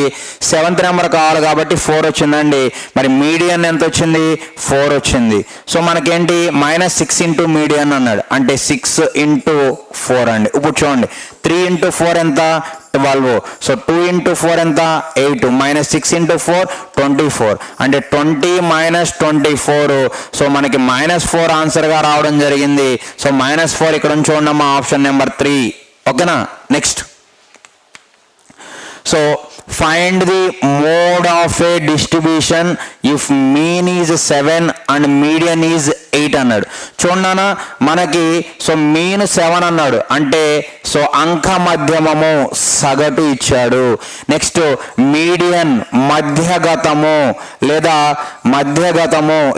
7th నెంబర్ కావాలి కాబట్టి 4 వచ్చిందండి. మరి మీడియన్ ఎంత వచ్చింది, 4 వచ్చింది. సో మనకేంటి -6 × మీడియన్ అన్నాడు. అంటే 6 × 4 అండి. ఇప్పుడు చూడండి, 3 × 4 ఎంత, 12. సో 2 × 4 ఎంత, 8. -6 × 4 24. అంటే 20 - 24. సో మనకి -4 ఆన్సర్గా రావడం జరిగింది. సో -4 ఇక్కడ చూడండి మా ఆప్షన్ నెంబర్ 3. ఓకేనా, next so find the mode of a distribution if mean is 7 and median is 8 అన్నాడు. చూడన్నా మనకి సో మీన్ 7 అన్నాడు, అంటే సో అంక మధ్యమము సగటు ఇచ్చాడు. నెక్స్ట్ మీడియన్ మధ్యగతము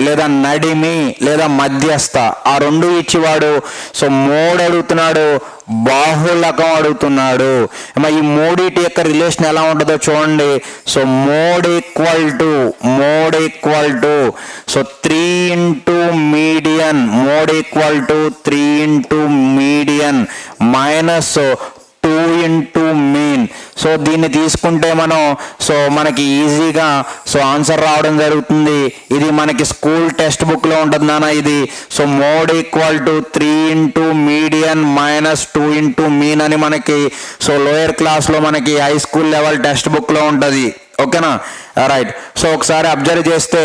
లేదా నడిమి లేదా మధ్యస్థ, ఆ రెండు ఇచ్చివాడు. సో మోడ్ అడుగుతున్నాడు, బాహుళకం అడుగుతున్నాడు. ఈ మూడిటి యొక్క రిలేషన్ ఎలా ఉంటుందో చూడండి. So mode equal to so 3 into median, mode equal to 3 into median minus 2 into mean. So దీన్ని తీసుకుంటే మనం సో మనకి ఈజీగా సో ఆన్సర్ రావడం జరుగుతుంది. ఇది మనకి స్కూల్ టెక్స్ట్ బుక్లో ఉంటుంది నాన్న ఇది. So mode equal to 3 into median minus 2 into mean అని మనకి సో లోయర్ క్లాస్లో మనకి హై స్కూల్ లెవెల్ టెక్స్ట్ బుక్లో ఉంటుంది. ఓకేనా, రైట్. సో ఒకసారి అబ్జర్వ్ చేస్తే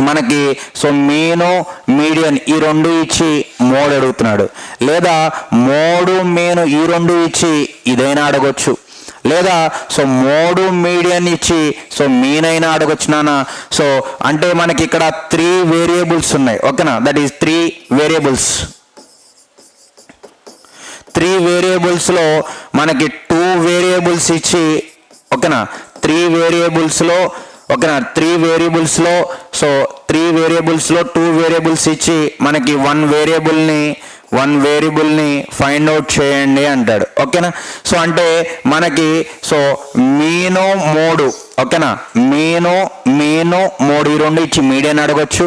మనకి సో మీను మీడియన్ ఈ రెండు ఇచ్చి మోడ్ అడుగుతున్నాడు, లేదా మోడు మీను ఈ రెండు ఇచ్చి ఇదైనా అడగొచ్చు, లేదా సో మోడు మీడియన్ ఇచ్చి సో మీన్ అయినా అడగొచ్చు నాన్న. సో అంటే మనకి ఇక్కడ 3 వేరియబుల్స్ ఉన్నాయి. ఓకేనా, దట్ ఈస్ 3 వేరియబుల్స్. 3 వేరియబుల్స్లో మనకి 2 వేరియబుల్స్ ఇచ్చి, ఓకేనా, 3 వేరియబుల్స్లో ఓకేనా 3 వేరియబుల్స్లో సో 3 వేరియబుల్స్లో 2 వేరియబుల్స్ ఇచ్చి మనకి 1 వేరియబుల్ని ఫైండ్ అవుట్ చేయండి అంటాడు. ఓకేనా, సో అంటే మనకి సో మీను మోడు, ఓకేనా, మీను మోడు ఈ రెండు ఇచ్చి మీడియన్ అడగొచ్చు,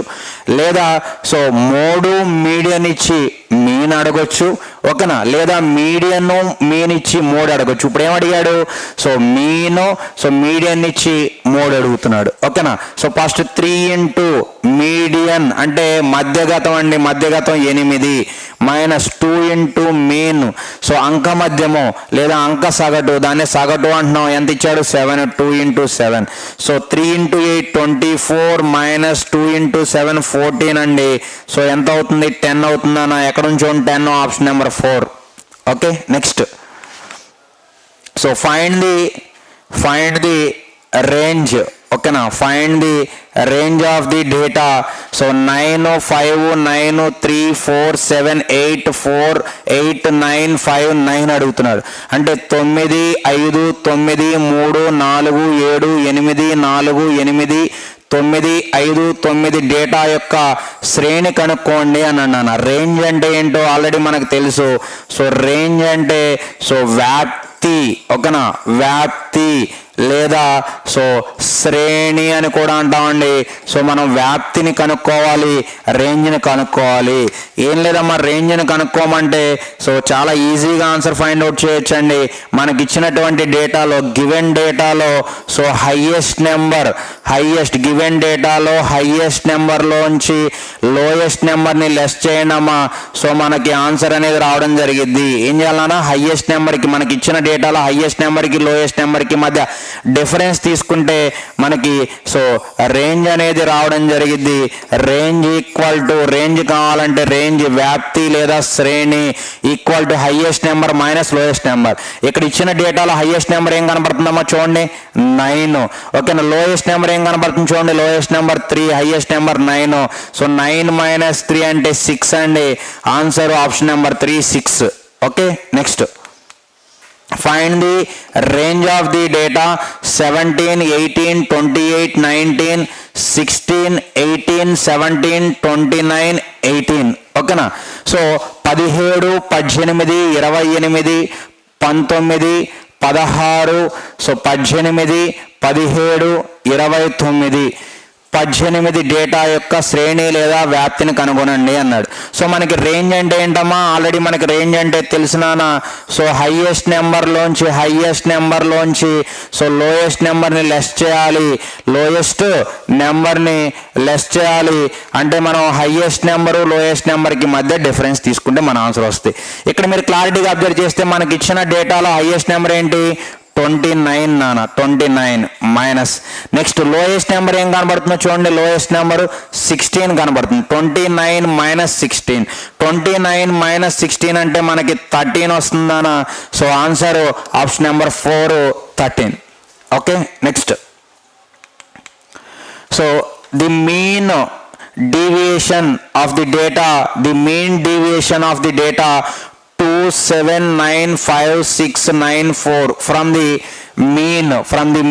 లేదా సో మోడు మీడియన్ ఇచ్చి మీన్ అడగొచ్చు. ఓకేనా, లేదా మీన్ ఇచ్చి మోడ్ అడగొచ్చు. ఇప్పుడు ఏమడిగాడు, సో మీడియన్ ఇచ్చి మోడ్ అడుగుతున్నాడు. ఓకేనా, సో ఫస్ట్ 3 ఇంటూ మీడియన్ అంటే మధ్యగతం అండి, మధ్యగతం 8 మైనస్ 2 ఇంటూ మీన్ సో అంక మధ్యము లేదా అంక సగటు, దాన్ని సగటు అంటున్నాం. ఎంత ఇచ్చాడు, 7. 2 into 7 so 3 into 8 24 minus 2 into 7 14 అండి. సో ఎంత అవుతుంది, 10 అవుతుందన్నా. ఎక్కడ నుంచి 10, option number 4. Okay, next so find the range. ఓకేనా, find the range of the data. So 9 5 9 3 4 7 8 4 8 9 5 9 అడుగుతున్నాడు. అంటే 9 5 9 3 4 7 8 4 8 9 5 9 డేటా యొక్క శ్రేణి కనుక్కోండి అని అన్నాను. రేంజ్ అంటే ఏంటో ఆల్రెడీ మనకు తెలుసు. సో రేంజ్ అంటే సో వ్యాప్తి, ఓకేనా, వ్యాప్తి లేదా సో శ్రేణి అని కూడా అంటామండి. సో మనం వ్యాప్తిని కనుక్కోవాలి, రేంజ్ని కనుక్కోవాలి. ఏం లేదమ్మా, రేంజ్ని కనుక్కోమంటే సో చాలా ఈజీగా ఆన్సర్ ఫైండ్ అవుట్ చేయొచ్చండి. మనకి ఇచ్చినటువంటి డేటాలో గివెన్ డేటాలో సో గివెన్ డేటాలో హైయెస్ట్ నెంబర్లోంచి లోయెస్ట్ నెంబర్ని లెస్ చేయడమా, సో మనకి ఆన్సర్ అనేది రావడం జరిగింది. ఏం చేయాలన్నా, హైయెస్ట్ నెంబర్కి మనకి ఇచ్చిన డేటాలో హైయెస్ట్ నెంబర్కి లోయెస్ట్ నెంబర్కి మధ్య డిఫరెన్స్ తీసుకుంటే మనకి సో రేంజ్ అనేది రావడం జరిగింది. రేంజ్ ఈక్వల్ టు, రేంజ్ కావాలంటే రేంజ్ వ్యాప్తి లేదా శ్రేణి equal to highest number minus lowest number. ఇక్కడ ఇచ్చిన డేటాలో హైయెస్ట్ నెంబర్ ఏం కనబడుతుందమ్మా చూడండి, 9. ఓకేనా, లోయెస్ట్ నెంబర్ ఏం కనబడుతుంది చూడండి, lowest number 3, highest number 9. So 9 minus 3 అంటే 6 అండి. Answer option number 3 6. Okay, next find the range of the data 17 18 28 19 16 18 17 29 18. ఓకేనా, సో 17 18 28 19 16 సో 18 17 29 18 డేటా యొక్క శ్రేణి లేదా వ్యాప్తిని కనుగొనండి అన్నాడు. సో మనకి రేంజ్ అంటే ఏంటమ్మా, ఆల్రెడీ మనకి రేంజ్ అంటే తెలిసినానా. సో హైయెస్ట్ నెంబర్లోంచి సో లోయెస్ట్ నెంబర్ని లెస్ చేయాలి, అంటే మనం హైయెస్ట్ నెంబరు లోయెస్ట్ నెంబర్కి మధ్య డిఫరెన్స్ తీసుకుంటే మన ఆన్సర్ వస్తుంది. ఇక్కడ మీరు క్లారిటీగా అబ్జర్వ్ చేస్తే మనకి ఇచ్చిన డేటాలో హైయెస్ట్ నెంబర్ ఏంటి, 29 నాన్న, 29 మైనస్ నెక్స్ట్ లోయెస్ట్ నెంబర్ ఏం కనబడుతుందో చూడండి, లోయెస్ట్ నెంబర్ 16 కనబడుతుంది. 29 మైనస్ 16, 29 మైనస్ 16 అంటే మనకి 13 వస్తుందన్న. So answer option number 4 13. Okay, next so the mean deviation of the data, the mean deviation of the data 2795694 from the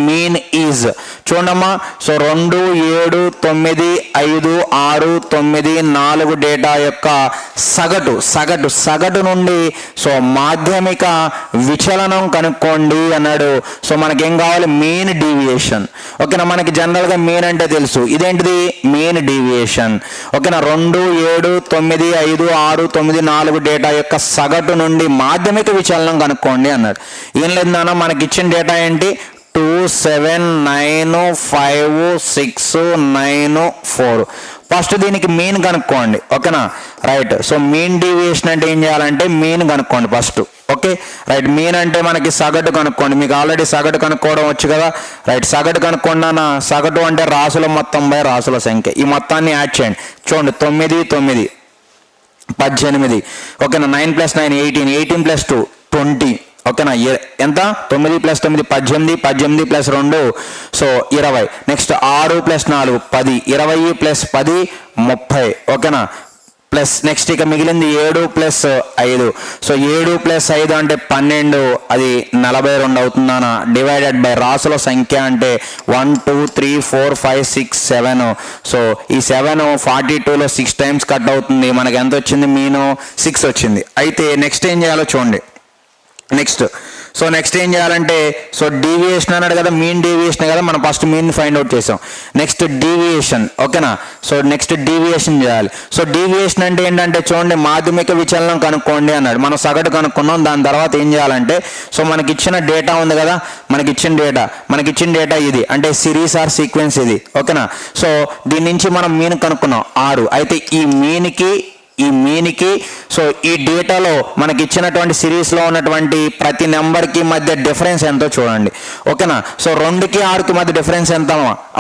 mean is చూడమ్మా. So 2 7 9 5 6 9 4 data యొక్క సగటు నుండి సో మాధ్యమిక విచలనం కనుక్కోండి అన్నాడు. సో మనకేం కావాలి? Mean deviation. ఓకేనా, మనకి జనరల్గా మీన్ అంటే తెలుసు, ఇదేంటిది? Mean deviation. ఓకేనా, 2 7 9 5 6 9 4 డేటా యొక్క సగటు నుండి మాధ్యమిక విచలనం కనుక్కోండి అన్నాడు. ఏం లేదు నాన్న, మనకి ఇచ్చిన డేటా ఏంటి? 2795694. ఫస్ట్ దీనికి మీన్ కనుక్కోండి. ఓకేనా, రైట్. సో మీన్ డీవియేషన్ అంటే ఏం చేయాలంటే మీన్ కనుక్కోండి ఫస్ట్. Okay, right. మీన్ అంటే మనకి సగటు కనుక్కోండి. మీకు ఆల్రెడీ సగటు కనుక్కోవడం వచ్చు కదా, రైట్. సగటు కనుక్కోండి. సగటు అంటే రాసుల మొత్తం బై రాసుల సంఖ్య. ఈ మొత్తాన్ని యాడ్ చేయండి. చూడండి, 9 9 18. ఓకేనా, 9 + 9 18, 18 + 2 20. ఓకేనా, ఎంత? 9 + 9 18, 18 + 2 సో 20. నెక్స్ట్ 6 + 4 10, 20 + 10 30. ఓకేనా, ప్లస్ నెక్స్ట్ ఇక మిగిలింది 7 + 5. సో 7 + 5 అంటే 12, అది 42 అవుతుందానా? డివైడెడ్ బై రాసుల సంఖ్య అంటే 1 2 3 4 5 6 7. సో ఈ 7 42లో 6 టైమ్స్ కట్ అవుతుంది. మనకి ఎంత వచ్చింది? మీను 6 వచ్చింది. అయితే నెక్స్ట్ ఏం చేయాలో చూడండి. నెక్స్ట్ ఏం చేయాలంటే, సో డీవియేషన్ అన్నాడు కదా, మీన్ డీవియేషన్ కదా, మనం ఫస్ట్ మీన్ ఫైండ్ అవుట్ చేసాం. Next deviation. ఓకేనా, సో నెక్స్ట్ డీవియేషన్ చేయాలి. సో డీవియేషన్ అంటే ఏంటంటే చూడండి, మాధ్యమిక విచలనం కనుక్కోండి అన్నాడు. మనం సగటు కనుక్కున్నాం. దాని తర్వాత ఏం చేయాలంటే, సో మనకి ఇచ్చిన డేటా ఉంది కదా, మనకి ఇచ్చిన డేటా ఇది అంటే సిరీస్ ఆర్ సీక్వెన్స్ ఇది. ఓకేనా, సో దీని నుంచి మనం మీన్ కనుక్కున్నాం 6. అయితే ఈ మీన్కి సో ఈ డేటాలో మనకి ఇచ్చినటువంటి సిరీస్లో ఉన్నటువంటి ప్రతి నెంబర్కి మధ్య డిఫరెన్స్ ఎంతో చూడండి. ఓకేనా, సో 2కి 6కి మధ్య డిఫరెన్స్ ఎంత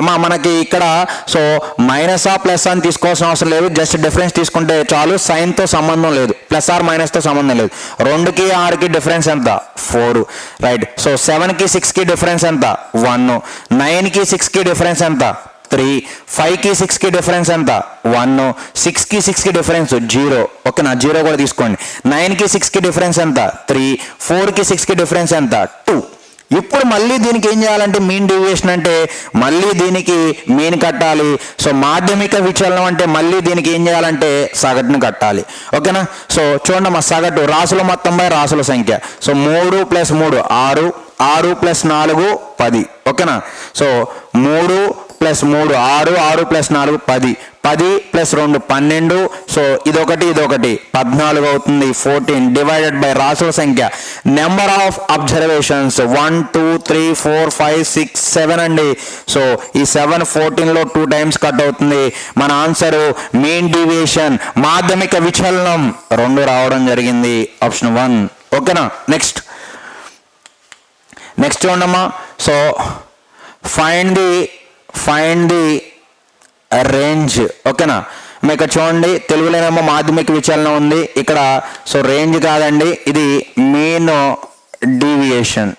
అమ్మా? మనకి ఇక్కడ సో మైనస్ ఆ ప్లస్ అని తీసుకోవాల్సిన అవసరం లేదు, జస్ట్ డిఫరెన్స్ తీసుకుంటే చాలు. సైన్తో సంబంధం లేదు, ప్లస్ ఆర్ మైనస్తో సంబంధం లేదు. 2కి 6కి డిఫరెన్స్ ఎంత? 4. రైట్. సో 7కి 6కి డిఫరెన్స్ ఎంత? 1. 9కి 6కి డిఫరెన్స్ ఎంత? 3. 5కి 6కి డిఫరెన్స్ ఎంత? 1. 6కి 6కి డిఫరెన్స్ 0. ఓకేనా, 0 కూడా తీసుకోండి. 9కి 6కి డిఫరెన్స్ ఎంత? 3. 4కి 6కి డిఫరెన్స్ ఎంత? 2. ఇప్పుడు మళ్ళీ దీనికి ఏం చేయాలంటే, మీన్ డీవియేషన్ అంటే మళ్ళీ దీనికి మీన్ కట్టాలి. సో మాధ్యమిక విచలనం అంటే మళ్ళీ దీనికి ఏం చేయాలంటే సగటును కట్టాలి. ఓకేనా, సో చూడండి, మా సగటు రాసుల మొత్తం బై రాసుల సంఖ్య. సో 3 + 3 6, 6 + 4 10. ఓకేనా, సో 3 + 3 6, 6 + 4 10, 10 + 2 12. సో ఇదొకటి 14 అవుతుంది. 14 డివైడెడ్ బై రాసుల సంఖ్య. నెంబర్ ఆఫ్ అబ్జర్వేషన్స్ 1 2 3 4 5 6 7 అండి. సో ఈ 7 14లో 2 టైమ్స్ కట్ అవుతుంది. మన ఆన్సర్ మీన్ డీవియేషన్, మాధ్యమిక విచలనం 2 రావడం జరిగింది. ఆప్షన్ 1. ఓకేనా, నెక్స్ట్ చూడమ్మా. So find the range. ఓకేనా, మీకు చూడండి, తెలుగులోనేమో మాధ్యమిక విచలనం ఉంది, ఇక్కడ సో రేంజ్ కాదండి, ఇది మీన్ డీవియేషన్.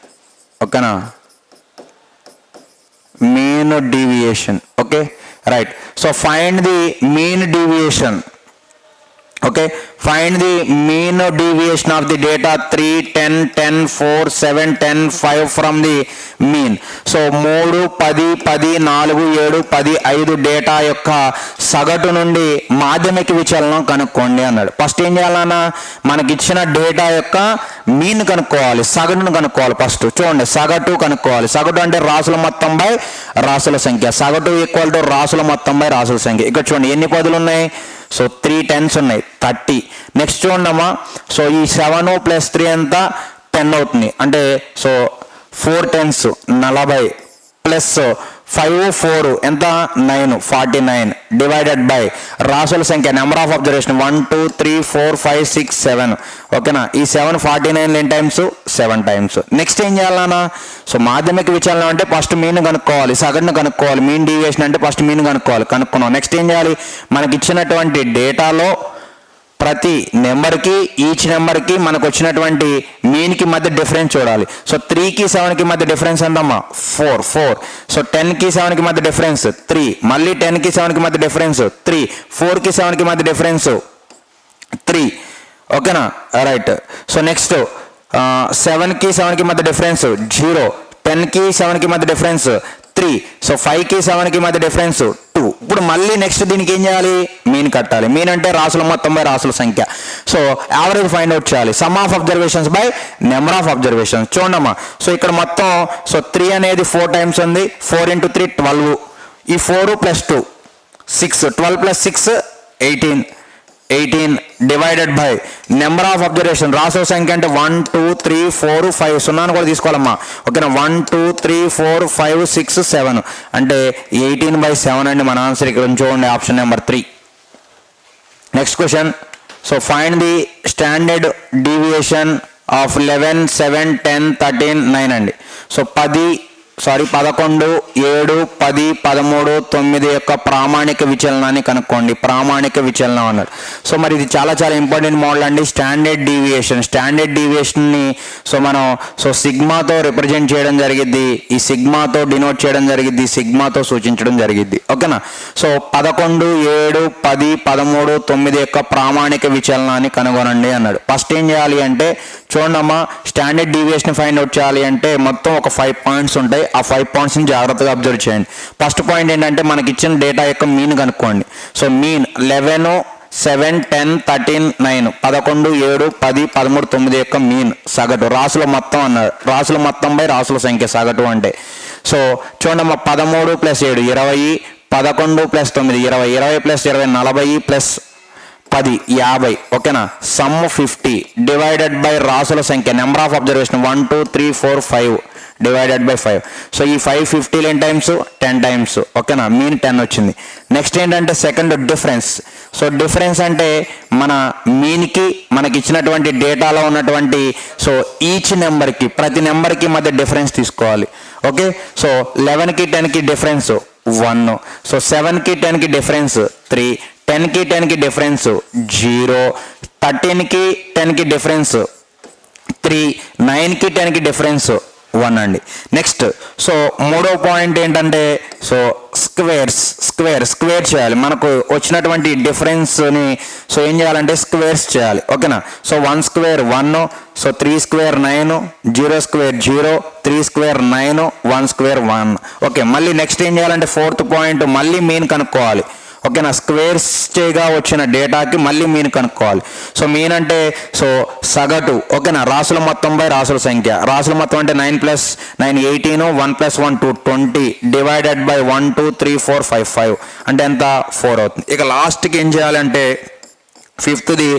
ఓకేనా, mean deviation. Okay, right. So find the mean deviation. Okay, find the mean deviation of the data 3 10 10 4 7 10 5 from the mean. So 3 10 10 4 7 10 5 data యొక్క సగటు నుండి మాధ్యమిక విచలనం కనుక్కోండి అన్నాడు. ఫస్ట్ ఏం చేయాలన్నా, మనకి ఇచ్చిన డేటా యొక్క మీన్ కనుక్కోవాలి, సగటును కనుక్కోవాలి. ఫస్ట్ చూడండి, సగటు కనుక్కోవాలి. సగటు అంటే రాసుల మొత్తం బై రాసుల సంఖ్య. సగటు = రాసుల మొత్తం బై రాసుల సంఖ్య. ఇక్కడ చూడండి, ఎన్ని పదులు ఉన్నాయి? సో 3 10s ఉన్నాయి, 30. నెక్స్ట్ చూడమ్మా, సో ఈ 7 + 3 ఎంత? 10 అవుతుంది. అంటే సో 4 10s 40 ప్లస్ 5 4 ఎంత? 9 49 డివైడెడ్ బై రాసుల సంఖ్య. Number of observation 1 2 3 4 5 6 7. ఓకేనా, ఈ 7 49 ఎన్ని టైమ్స్? 7 టైమ్స్. నెక్స్ట్ ఏం చేయాలన్నా, సో మాధ్యమిక విచలనం అంటే ఫస్ట్ మీన్ కనుక్కోవాలి, సగటును కనుక్కోవాలి. మీన్ డీవియేషన్ అంటే ఫస్ట్ మీన్ కనుక్కున్నాం. నెక్స్ట్ ఏం చేయాలి, మనకి ఇచ్చినటువంటి డేటాలో ప్రతి నెంబర్కి ఈచ్ నెంబర్కి మనకు వచ్చినటువంటి మీన్కి మధ్య డిఫరెన్స్ చూడాలి. సో 3కి 7కి మధ్య డిఫరెన్స్ ఎంతమ్మా 4. సో 10కి 7కి మధ్య డిఫరెన్స్ 3, మళ్ళీ 10కి 7కి మధ్య డిఫరెన్స్ 3, 4కి 7కి మధ్య డిఫరెన్స్ 3. ఓకేనా, రైట్. సో నెక్స్ట్ 7కి 7కి మధ్య డిఫరెన్స్ 0, 10కి 7కి మధ్య డిఫరెన్స్ 3, సో 5కి 7కి మధ్య డిఫరెన్స్ 2. ఇప్పుడు మళ్ళీ నెక్స్ట్ దీనికి ఏం చేయాలి, మీన్ కట్టాలి. మీన్ అంటే రాసుల మొత్తం బై రాసుల సంఖ్య. సో యావరేజ్ ఫైండ్ అవుట్ చేయాలి. Some of observations by number of observations. చూడమ్మా, సో ఇక్కడ మొత్తం సో 3 అనేది 4 టైమ్స్ ఉంది. 4 × 3 12. ఈ 4 + 2 6, 12 + 6 18 divided by number of observation. రాసుల సంఖ్య అంటే 1 2 3 4 5, సున్నాను కూడా తీసుకోవాలమ్మా. ఓకేనా, 1 2 3 4 5 6 7 అంటే 18/7 అండి మన ఆన్సర్. ఇక్కడ చూడండి option number 3. Next question. So find the standard deviation of 11 7 10 13 9 అండి. సో 11 7 10 13 9 యొక్క ప్రామాణిక విచలనాన్ని కనుక్కోండి. ప్రామాణిక విచలనం అన్నాడు. సో మరి ఇది చాలా చాలా ఇంపార్టెంట్ మోడల్ అండి. స్టాండర్డ్ డీవియేషన్ని సో మనం సో సిగ్మాతో రిప్రజెంట్ చేయడం జరిగిద్ది, ఈ సిగ్మాతో డినోట్ చేయడం జరిగిద్ది, సిగ్మాతో సూచించడం జరిగిద్ది. ఓకేనా. సో 11 7 10 13 9 యొక్క ప్రామాణిక విచలనాన్ని కనుగొనండి అన్నాడు. ఫస్ట్ ఏం చేయాలి అంటే చూడమ్మా, స్టాండర్డ్ డీవియేషన్ ఫైండ్ అవుట్ చేయాలి అంటే మొత్తం ఒక 5 పాయింట్స్ ఉంటాయి. ఆ 5 పాయింట్స్ని జాగ్రత్తగా అబ్జర్వ్ చేయండి. ఫస్ట్ పాయింట్ ఏంటంటే మనకి ఇచ్చిన డేటా యొక్క మీన్ కనుక్కోండి. సో మీన్ 11 7 10 13 9 11 7 10 13 9 యొక్క మీన్ సగటు రాసుల మొత్తం అన్నాడు. రాసుల మొత్తం బై రాసుల సంఖ్య సగటు అంటే. సో చూడమ్మా, 13 + 7 20, 11 + 9 20, 20 + 20 40 + 10 50. ఓకేనా, సమ్ 50 డివైడెడ్ బై రాసుల సంఖ్య number of observation 1 2 3 4 5 divided by 5. So ఈ 5 50 ఎన్ని టైమ్స్ 10 టైమ్స్. ఓకేనా, మీన్ 10 వచ్చింది. నెక్స్ట్ ఏంటంటే సెకండ్ డిఫరెన్స్. సో డిఫరెన్స్ అంటే మన మీన్కి మనకి ఇచ్చినటువంటి డేటాలో ఉన్నటువంటి సో ఈచ్ నెంబర్కి ప్రతి నెంబర్కి మధ్య డిఫరెన్స్ తీసుకోవాలి. ఓకే, సో 11కి 10కి డిఫరెన్స్ 1, సో 7కి 10కి డిఫరెన్స్ 3, 10కి 10కి డిఫరెన్స్ 0, 13కి 10కి డిఫరెన్స్ 3, 9కి 10కి డిఫరెన్స్ 1 అండి. నెక్స్ట్ సో మూడో పాయింట్ ఏంటంటే సో స్క్వేర్ చేయాలి. మనకు వచ్చినటువంటి డిఫరెన్స్ని సో ఏం చేయాలంటే స్క్వేర్స్ చేయాలి. ఓకేనా, so 1 square 1, so 3 square 9, 0 square 0, 3 square 9, 1 square 1. Okay, మళ్ళీ నెక్స్ట్ ఏం చేయాలంటే ఫోర్త్ పాయింట్ మళ్ళీ మీన్ కనుక్కోవాలి. ఓకేనా, స్క్వేర్స్ చేయగా వచ్చిన డేటాకి మళ్ళీ మీన్ కనుక్కోవాలి. సో మీన్ అంటే సో సగటు. ఓకేనా, రాసుల మొత్తం బై రాసుల సంఖ్య. రాసుల మొత్తం అంటే 9 + 9 18, 1 + 1 2 20 డివైడెడ్ బై 1 2 3 4 5 5 అంటే ఎంత 4 అవుతుంది. ఇక లాస్ట్కి ఏం చేయాలంటే ఫిఫ్త్ది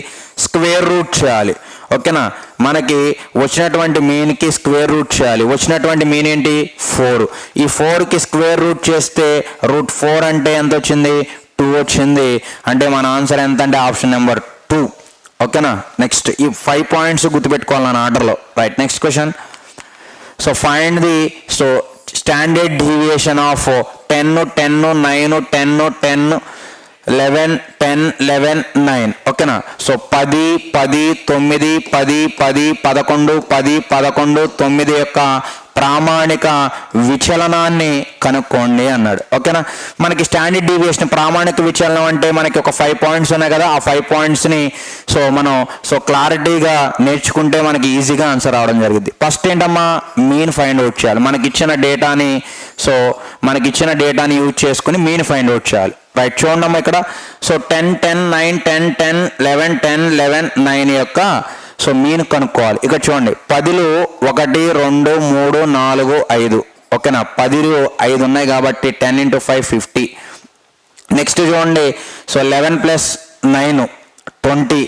స్క్వేర్ రూట్ చేయాలి. ఓకేనా, మనకి వచ్చినటువంటి మీన్కి స్క్వేర్ రూట్ చేయాలి. వచ్చినటువంటి మీన్ ఏంటి 4. ఈ 4కి స్క్వేర్ రూట్ చేస్తే √4 అంటే ఎంత వచ్చింది 2 వచ్చింది. అంటే మన ఆన్సర్ ఎంత అంటే ఆప్షన్ నెంబర్ 2. ఓకేనా, నెక్స్ట్ ఈ 5 పాయింట్స్ గుర్తుపెట్టుకోవాలి ఆర్డర్లో. Right, next question. So find the so standard deviation of 10 10 9 10 10 11 10 11 9. ఓకేనా, సో 10 10 9 10 10 11 10 11 9 యొక్క ప్రామాణిక విచలనాన్ని కనుక్కోండి అన్నాడు. ఓకేనా, మనకి స్టాండర్డ్ డీవియేషన్ ప్రామాణిక విచలనం అంటే మనకి ఒక 5 పాయింట్స్ ఉన్నాయి కదా. ఆ 5 పాయింట్స్ని సో మనం సో క్లారిటీగా నేర్చుకుంటే మనకి ఈజీగా ఆన్సర్ రావడం జరిగింది. ఫస్ట్ ఏంటమ్మా మీన్ ఫైండ్ అవుట్ చేయాలి. మనకిచ్చిన డేటాని యూజ్ చేసుకుని మీన్ ఫైండ్ అవుట్ చేయాలి. రైట్, చూడమ్మా ఇక్కడ సో 10 10 9 10 10 11 10 11 9 యొక్క సో మీన్ కనుక్కోవాలి. ఇక్కడ చూడండి 10లో 1 2 3 4 5. ఓకేనా, 10లో 5 ఉన్నాయి కాబట్టి 10 × 5 50. నెక్స్ట్ చూడండి సో 11 + 9 20.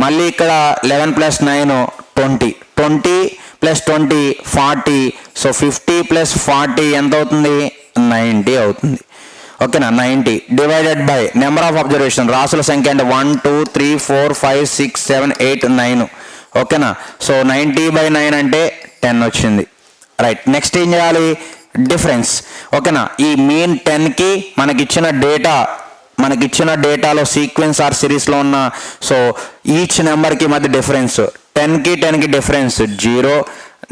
మళ్ళీ ఇక్కడ 11 + 9 20, 20 + 20 40. సో 50 + 40 ఎంత అవుతుంది 90 అవుతుంది. ఓకేనా, 90 divided by number of observation రాసుల సంఖ్య అంటే 1 2 3 4 5 6 7 8 9. ఓకేనా, సో 90/9 అంటే 10 వచ్చింది. రైట్, నెక్స్ట్ ఏం చేయాలి డిఫరెన్స్. ఓకేనా, ఈ మీన్ 10కి మనకి ఇచ్చిన డేటా మనకి ఇచ్చిన డేటాలో సీక్వెన్స్ ఆర్ సిరీస్లో ఉన్న సో ఈచ్ నెంబర్కి మధ్య డిఫరెన్స్ 10కి డిఫరెన్స్ 0.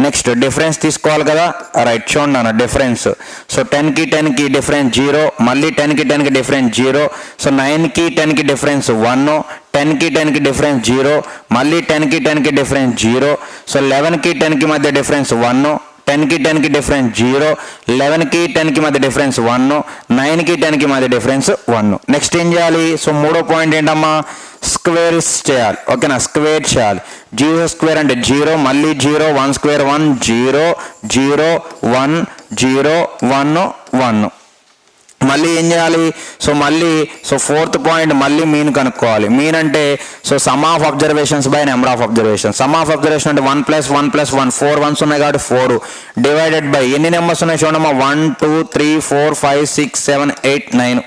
నెక్స్ట్ డిఫరెన్స్ తీసుకోవాలి కదా, రైట్ చూడండి అన్న డిఫరెన్స్. సో 10కి డిఫరెన్స్ 0, మళ్ళీ 10కి డిఫరెన్స్ 0. సో 9కి డిఫరెన్స్ 1, 10కి డిఫరెన్స్ 0, మళ్ళీ 10కి డిఫరెన్స్ 0. సో 11కి మధ్య డిఫరెన్స్ 1, 10కి డిఫరెన్స్ 0, 11కి మధ్య డిఫరెన్స్ 1, 9కి మధ్య డిఫరెన్స్ 1. నెక్స్ట్ ఏం చేయాలి? సో మూడో పాయింట్ ఏంటమ్మా, స్క్వేర్స్ చేయాలి. ఓకేనా, స్క్వేర్ చేయాలి. 0 స్క్వేర్ అంటే 0, మళ్ళీ 0, 1 స్క్వేర్ 1, 0, 0, 1, 0, 1, 1. మళ్ళీ ఏం చేయాలి? సో ఫోర్త్ పాయింట్ మళ్ళీ మీన్ కనుక్కోవాలి. మీన్ అంటే so sum of observations by number of observation. Some of observation అంటే 1 + 1 + 1, 4 1s ఉన్నాయి కాబట్టి 4 డివైడెడ్ బై ఎన్ని నెంబర్స్ ఉన్నాయి చూడమ్మా, 1 2 3 4 5 6 7 8 9.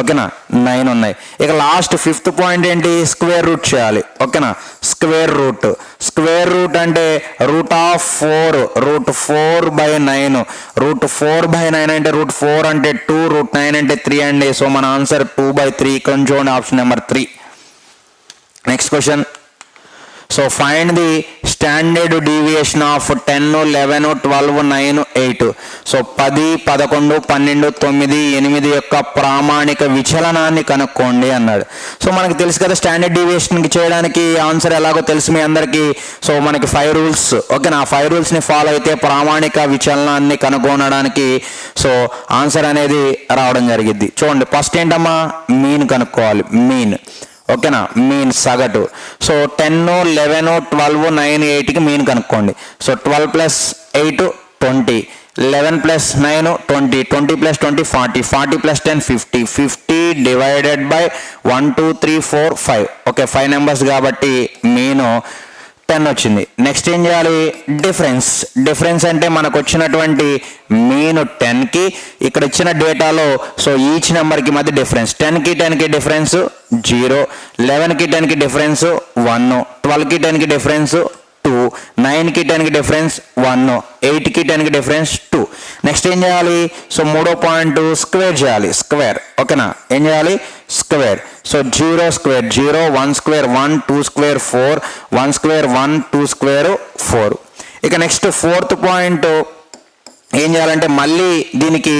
ఓకేనా, 9 ఉన్నాయి. ఇక లాస్ట్ ఫిఫ్త్ పాయింట్ ఏంటి, స్క్వేర్ రూట్ చేయాలి. ఓకేనా, స్క్వేర్ రూట్ అంటే √4 √4/9. √4/9 అంటే √4 అంటే 2, √9 అంటే 3 అండి. సో మన ఆన్సర్ 2/3. ఇక్కడ చూడండి option number 3. Next question. So find the standard deviation of 10, 11, 12, 9, 8. So 10, 11, 12, 9, 8 యొక్క ప్రామాణిక విచలనాన్ని కనుక్కోండి అన్నాడు. సో మనకి తెలుసు కదా స్టాండర్డ్ డీవియేషన్కి చేయడానికి ఆన్సర్ ఎలాగో తెలుసు మీ అందరికీ. సో మనకి 5 రూల్స్. ఓకేనా, 5 రూల్స్ని ఫాలో అయితే ప్రామాణిక విచలనాన్ని కనుగొనడానికి సో ఆన్సర్ అనేది రావడం జరిగింది. చూడండి ఫస్ట్ ఏంటమ్మా, మీన్ కనుక్కోవాలి. మీన్. ఓకేనా, మీన్ సగటు. సో 10, 11, 12, 9, 8కి మీన్ కనుక్కోండి. So 12 + 8 20, 11 + 9 20, 20 + 20 40, 40 + 10 50, 50 divided by 1 2 3 4 5. Okay, 5 numbers కాబట్టి మీను 10 వచ్చింది. నెక్స్ట్ ఏం చేయాలి, డిఫరెన్స్ అంటే మనకు వచ్చినటువంటి మీన్ 10కి ఇక్కడ ఇచ్చిన డేటాలో సో ఈచ్ నెంబర్కి మధ్య డిఫరెన్స్ 10కి డిఫరెన్స్ 0, 11కి డిఫరెన్స్ 1, 12కి డిఫరెన్స్ 2, 9కి డిఫరెన్స్ 1, 8కి డిఫరెన్స్ 2. నెక్స్ట్ ఏం చేయాలి, సో మూడో పాయింట్ స్క్వేర్ చేయాలి. ఓకేనా, ఏం చేయాలి, square. So 0 square 0, 1 square 1, 2 square 4, 1 square 1, 2 square 4. ఇక నెక్స్ట్ ఫోర్త్ పాయింట్ ఏం చేయాలంటే మళ్ళీ దీనికి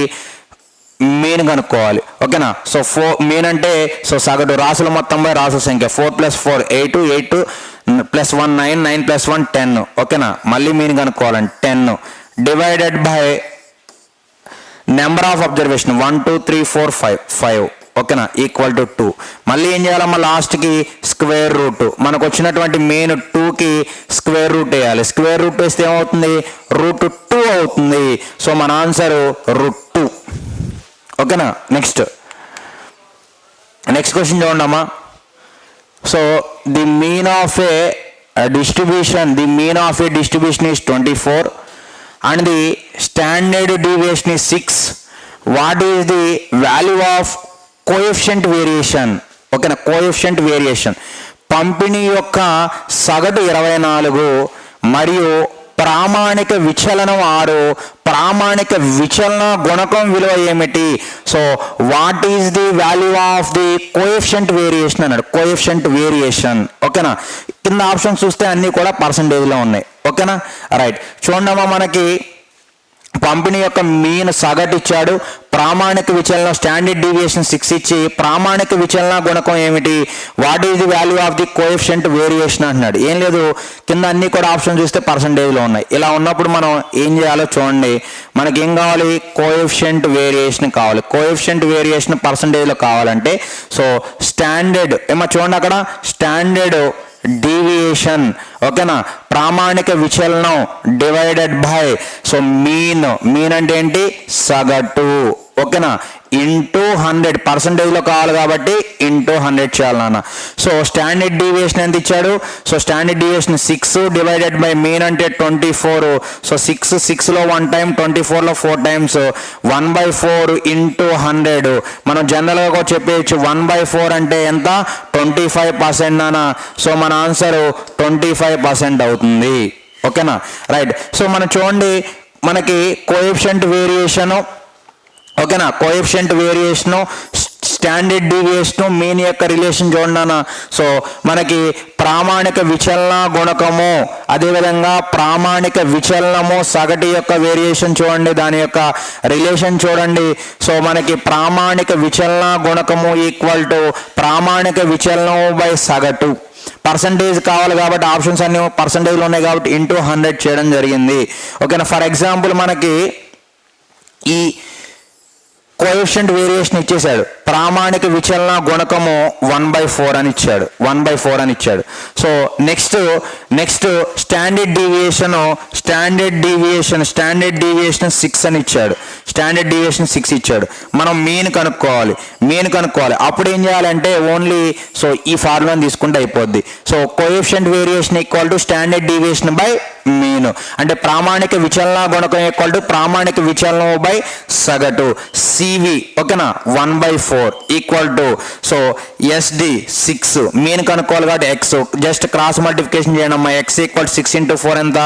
మీన్ కనుక్కోవాలి. ఓకేనా, సో మీన్ అంటే సో సగటు రాసుల మొత్తం బై రాసుల సంఖ్య. 4 + 4 8, 8 + 1 9, 9 + 1 10. ఓకేనా, మళ్ళీ మీన్ కనుక్కోవాలండి 10 divided by number of observation 1 2 3 4 5. ఓకేనా, ఈక్వల్ టు 2. మళ్ళీ ఏం చేయాలమ్మా, లాస్ట్కి స్క్వేర్ రూట్. మనకు వచ్చినటువంటి మెయిన్ 2కి స్క్వేర్ రూట్ వేయాలి. స్క్వేర్ రూట్ వేస్తే ఏమవుతుంది, √2 అవుతుంది. సో మన ఆన్సర్ √2. ఓకేనా, నెక్స్ట్ క్వశ్చన్ చూడండి అమ్మా. So the mean of A distribution is 24 and the standard deviation is 6. What is the value of coefficient variation? ఓకేనా, కోఎఫిషియంట్ వేరియేషన్ పంపిణీ యొక్క సగటు 24 మరియు ప్రామాణిక విచలనం 6. ప్రామాణిక విచలన గుణకం విలువ ఏమిటి? So what is the value of the coefficient variation అన్నాడు. Coefficient variation. ఓకేనా, కింద ఆప్షన్ చూస్తే అన్నీ కూడా పర్సంటేజ్లో ఉన్నాయి. ఓకేనా, రైట్. చూడమ్మా, మనకి పంపిణీ యొక్క మీన్ సగటు ఇచ్చాడు, ప్రామాణిక విచలనం స్టాండర్డ్ డీవియేషన్ 6 ఇచ్చి ప్రామాణిక విచలన గుణకం ఏమిటి, what is the value of the coefficient variation అంటున్నాడు. ఏం లేదు, కింద అన్ని కూడా ఆప్షన్ చూస్తే పర్సంటేజ్లో ఉన్నాయి. ఇలా ఉన్నప్పుడు మనం ఏం చేయాలో చూడండి. మనకి ఏం కావాలి, కోఎఫిషియంట్ వేరియేషన్ కావాలి. కోఎఫిషియంట్ వేరియేషన్ పర్సంటేజ్లో కావాలంటే సో స్టాండర్డ్ చూడండి అక్కడ స్టాండర్డ్ డీవియేషన్. ఓకేనా, ప్రామాణిక విచలనం డివైడెడ్ బై సో మీన్ అంటే ఏంటి, సగటు. ఓకేనా, ఇంటూ 100 పర్సంటేజ్లో కావాలి కాబట్టి ఇంటూ 100 చేయాలి నాన్న. సో స్టాండర్డ్ డీవియేషన్ ఎంత ఇచ్చాడు, so standard deviation 6 divided by mean అంటే 24. సో 6లో 1 టైం, 24లో 4 టైమ్స్, 1/4 ఇంటూ 100. మనం జనరల్గా కూడా చెప్పేయచ్చు 1/4 అంటే ఎంత, 25% నాన్న. సో మన ఆన్సర్ 25% అవుతుంది. ఓకేనా, రైట్. సో మనం చూడండి, మనకి కోఎఫిషియంట్ వేరియేషను ఓకేనా, coefficient variation standard deviation mean యొక్క రిలేషన్ చూడండి. సో మనకి ప్రామాణిక విచలన గుణకము, అదేవిధంగా ప్రామాణిక విచలనము సగటు యొక్క వేరియేషన్ చూడండి, దాని యొక్క రిలేషన్ చూడండి. సో మనకి ప్రామాణిక విచలన గుణకము ఈక్వల్ టు ప్రామాణిక విచలనము బై సగటు. పర్సంటేజ్ కావాలి కాబట్టి ఆప్షన్స్ అన్ని పర్సంటేజ్లో ఉన్నాయి కాబట్టి ఇంటూ 100 చేయడం జరిగింది. ఓకేనా. ఫర్ ఎగ్జాంపుల్ మనకి ఈ కోఎఫిషియంట్ వేరియేషన్ ఇచ్చేసాడు, ప్రామాణిక విచలన గుణకము 1/4 అని ఇచ్చాడు, 1/4 అని ఇచ్చాడు. సో నెక్స్ట్ స్టాండర్డ్ డీవియేషన్ 6 అని ఇచ్చాడు, స్టాండర్డ్ డీవియేషన్ 6 ఇచ్చాడు. మనం మీన్ కనుక్కోవాలి. అప్పుడు ఏం చేయాలంటే ఓన్లీ సో ఈ ఫార్ములాని తీసుకుంటే అయిపోద్ది. So coefficient variation equal to standard deviation by mean, అంటే ప్రామాణిక విచలన గుణకం ఈక్వల్ టు ప్రామాణిక విచలనం బై సగటు. సివి ఓకేనా 1/4 equal to so SD 6, mean కనుక్కోవాలి కాబట్టి ఎక్స్ జస్ట్ క్రాస్ మల్టిప్లికేషన్ చేయడం అమ్మా. ఎక్స్ ఈక్వల్ 6 × 4 ఎంత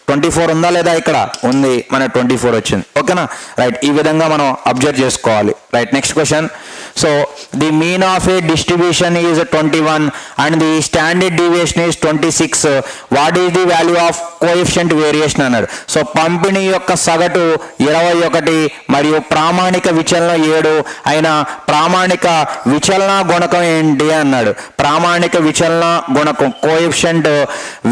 24 ఉందా లేదా, ఇక్కడ ఉంది, మన 24 వచ్చింది. ఓకేనా రైట్. ఈ విధంగా మనం అబ్జర్వ్ చేసుకోవాలి. Right. Next question. So the mean of A distribution is 21 and the standard deviation is 26. What is the value of coefficient variation అన్నాడు. సో పంపిణీ యొక్క సగటు 21 మరియు ప్రామాణిక విచలనం 7 అయిన ప్రామాణిక విచలన గుణకం ఏంటి అన్నాడు. ప్రామాణిక విచలన గుణకం కోఎఫిషియంట్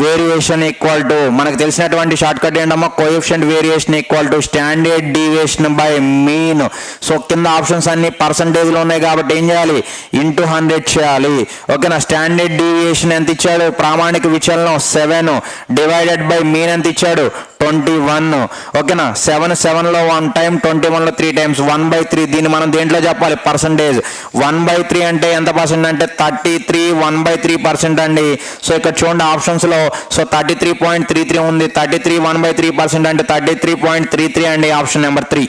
వేరియేషన్ ఈక్వల్ టు మనకు తెలిసినటువంటి షార్ట్ కట్ ఏంటమ్మా, coefficient variation equal to standard deviation by mean. So కింద ఆప్షన్స్ అన్ని పర్సంటేజ్లో ఉన్నాయి కాబట్టి ఏం చేయాలి, ఇంటూ 100 చేయాలి. ఓకేనా. స్టాండర్డ్ డీవియేషన్ ఎంత ఇచ్చాడు, ప్రామాణిక విచలనం 7 డివైడెడ్ బై మీన్ ఎంత ఇచ్చాడు 21. ఓకేనా. 7లో 1 టైం, 21లో 3 టైమ్స్ 1/3. దీన్ని మనం దేంట్లో చెప్పాలి, పర్సంటేజ్. 1/3 అంటే ఎంత పర్సెంట్ అంటే 33, 1/3% అండి. సో ఇక్కడ చూడండి ఆప్షన్స్లో సో 33.33 ఉంది. 33 1/3% అంటే 33.33 అండి, option number 3.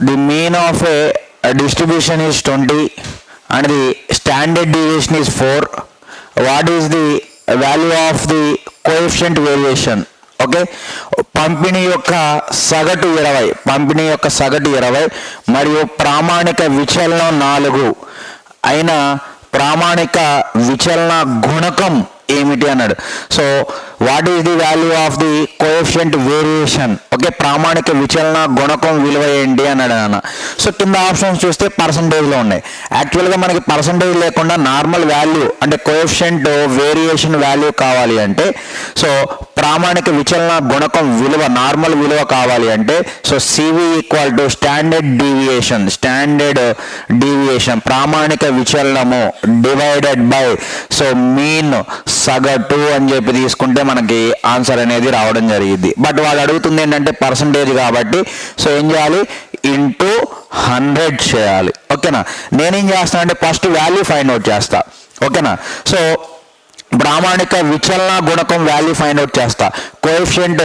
The mean of A distribution is 20 and the standard deviation is 4. What is the value of the coefficient variation? Okay. పంపిణీ యొక్క సగటు 20 మరియు ప్రామాణిక విచలనం 4 అయిన ప్రామాణిక విచలన గుణకం ఏమిటి అన్నాడు. So what is the value of the coefficient variation. Okay. ప్రామాణిక విచలన గుణకం విలువ ఏంటి అన్నాడు అన్న. సో కింద ఆప్షన్స్ చూస్తే పర్సంటేజ్లో ఉన్నాయి. యాక్చువల్గా మనకి పర్సంటేజ్ లేకుండా నార్మల్ వాల్యూ అంటే కోఎఫిషియంట్ వేరియేషన్ వాల్యూ కావాలి అంటే సో ప్రామాణిక విచలన గుణకం విలువ నార్మల్ విలువ కావాలి అంటే so CV equal to standard deviation ప్రామాణిక విచలనము డివైడెడ్ బై సో మీన్ సగటు అని చెప్పి తీసుకుంటే మనకి ఆన్సర్ అనేది రావడం జరిగింది. బట్ వాడు అడుగుతుంది ఏంటంటే పర్సంటేజ్ కాబట్టి సో ఏం చేయాలి, ఇంటూ 100 చేయాలి. ఓకేనా. నేనేం చేస్తాను అంటే ఫస్ట్ వాల్యూ ఫైండ్ అవుట్ చేస్తా. ఓకేనా. సో ప్రామాణిక విచలన గుణకం వాల్యూ ఫైండ్ అవుట్ చేస్తా, coefficient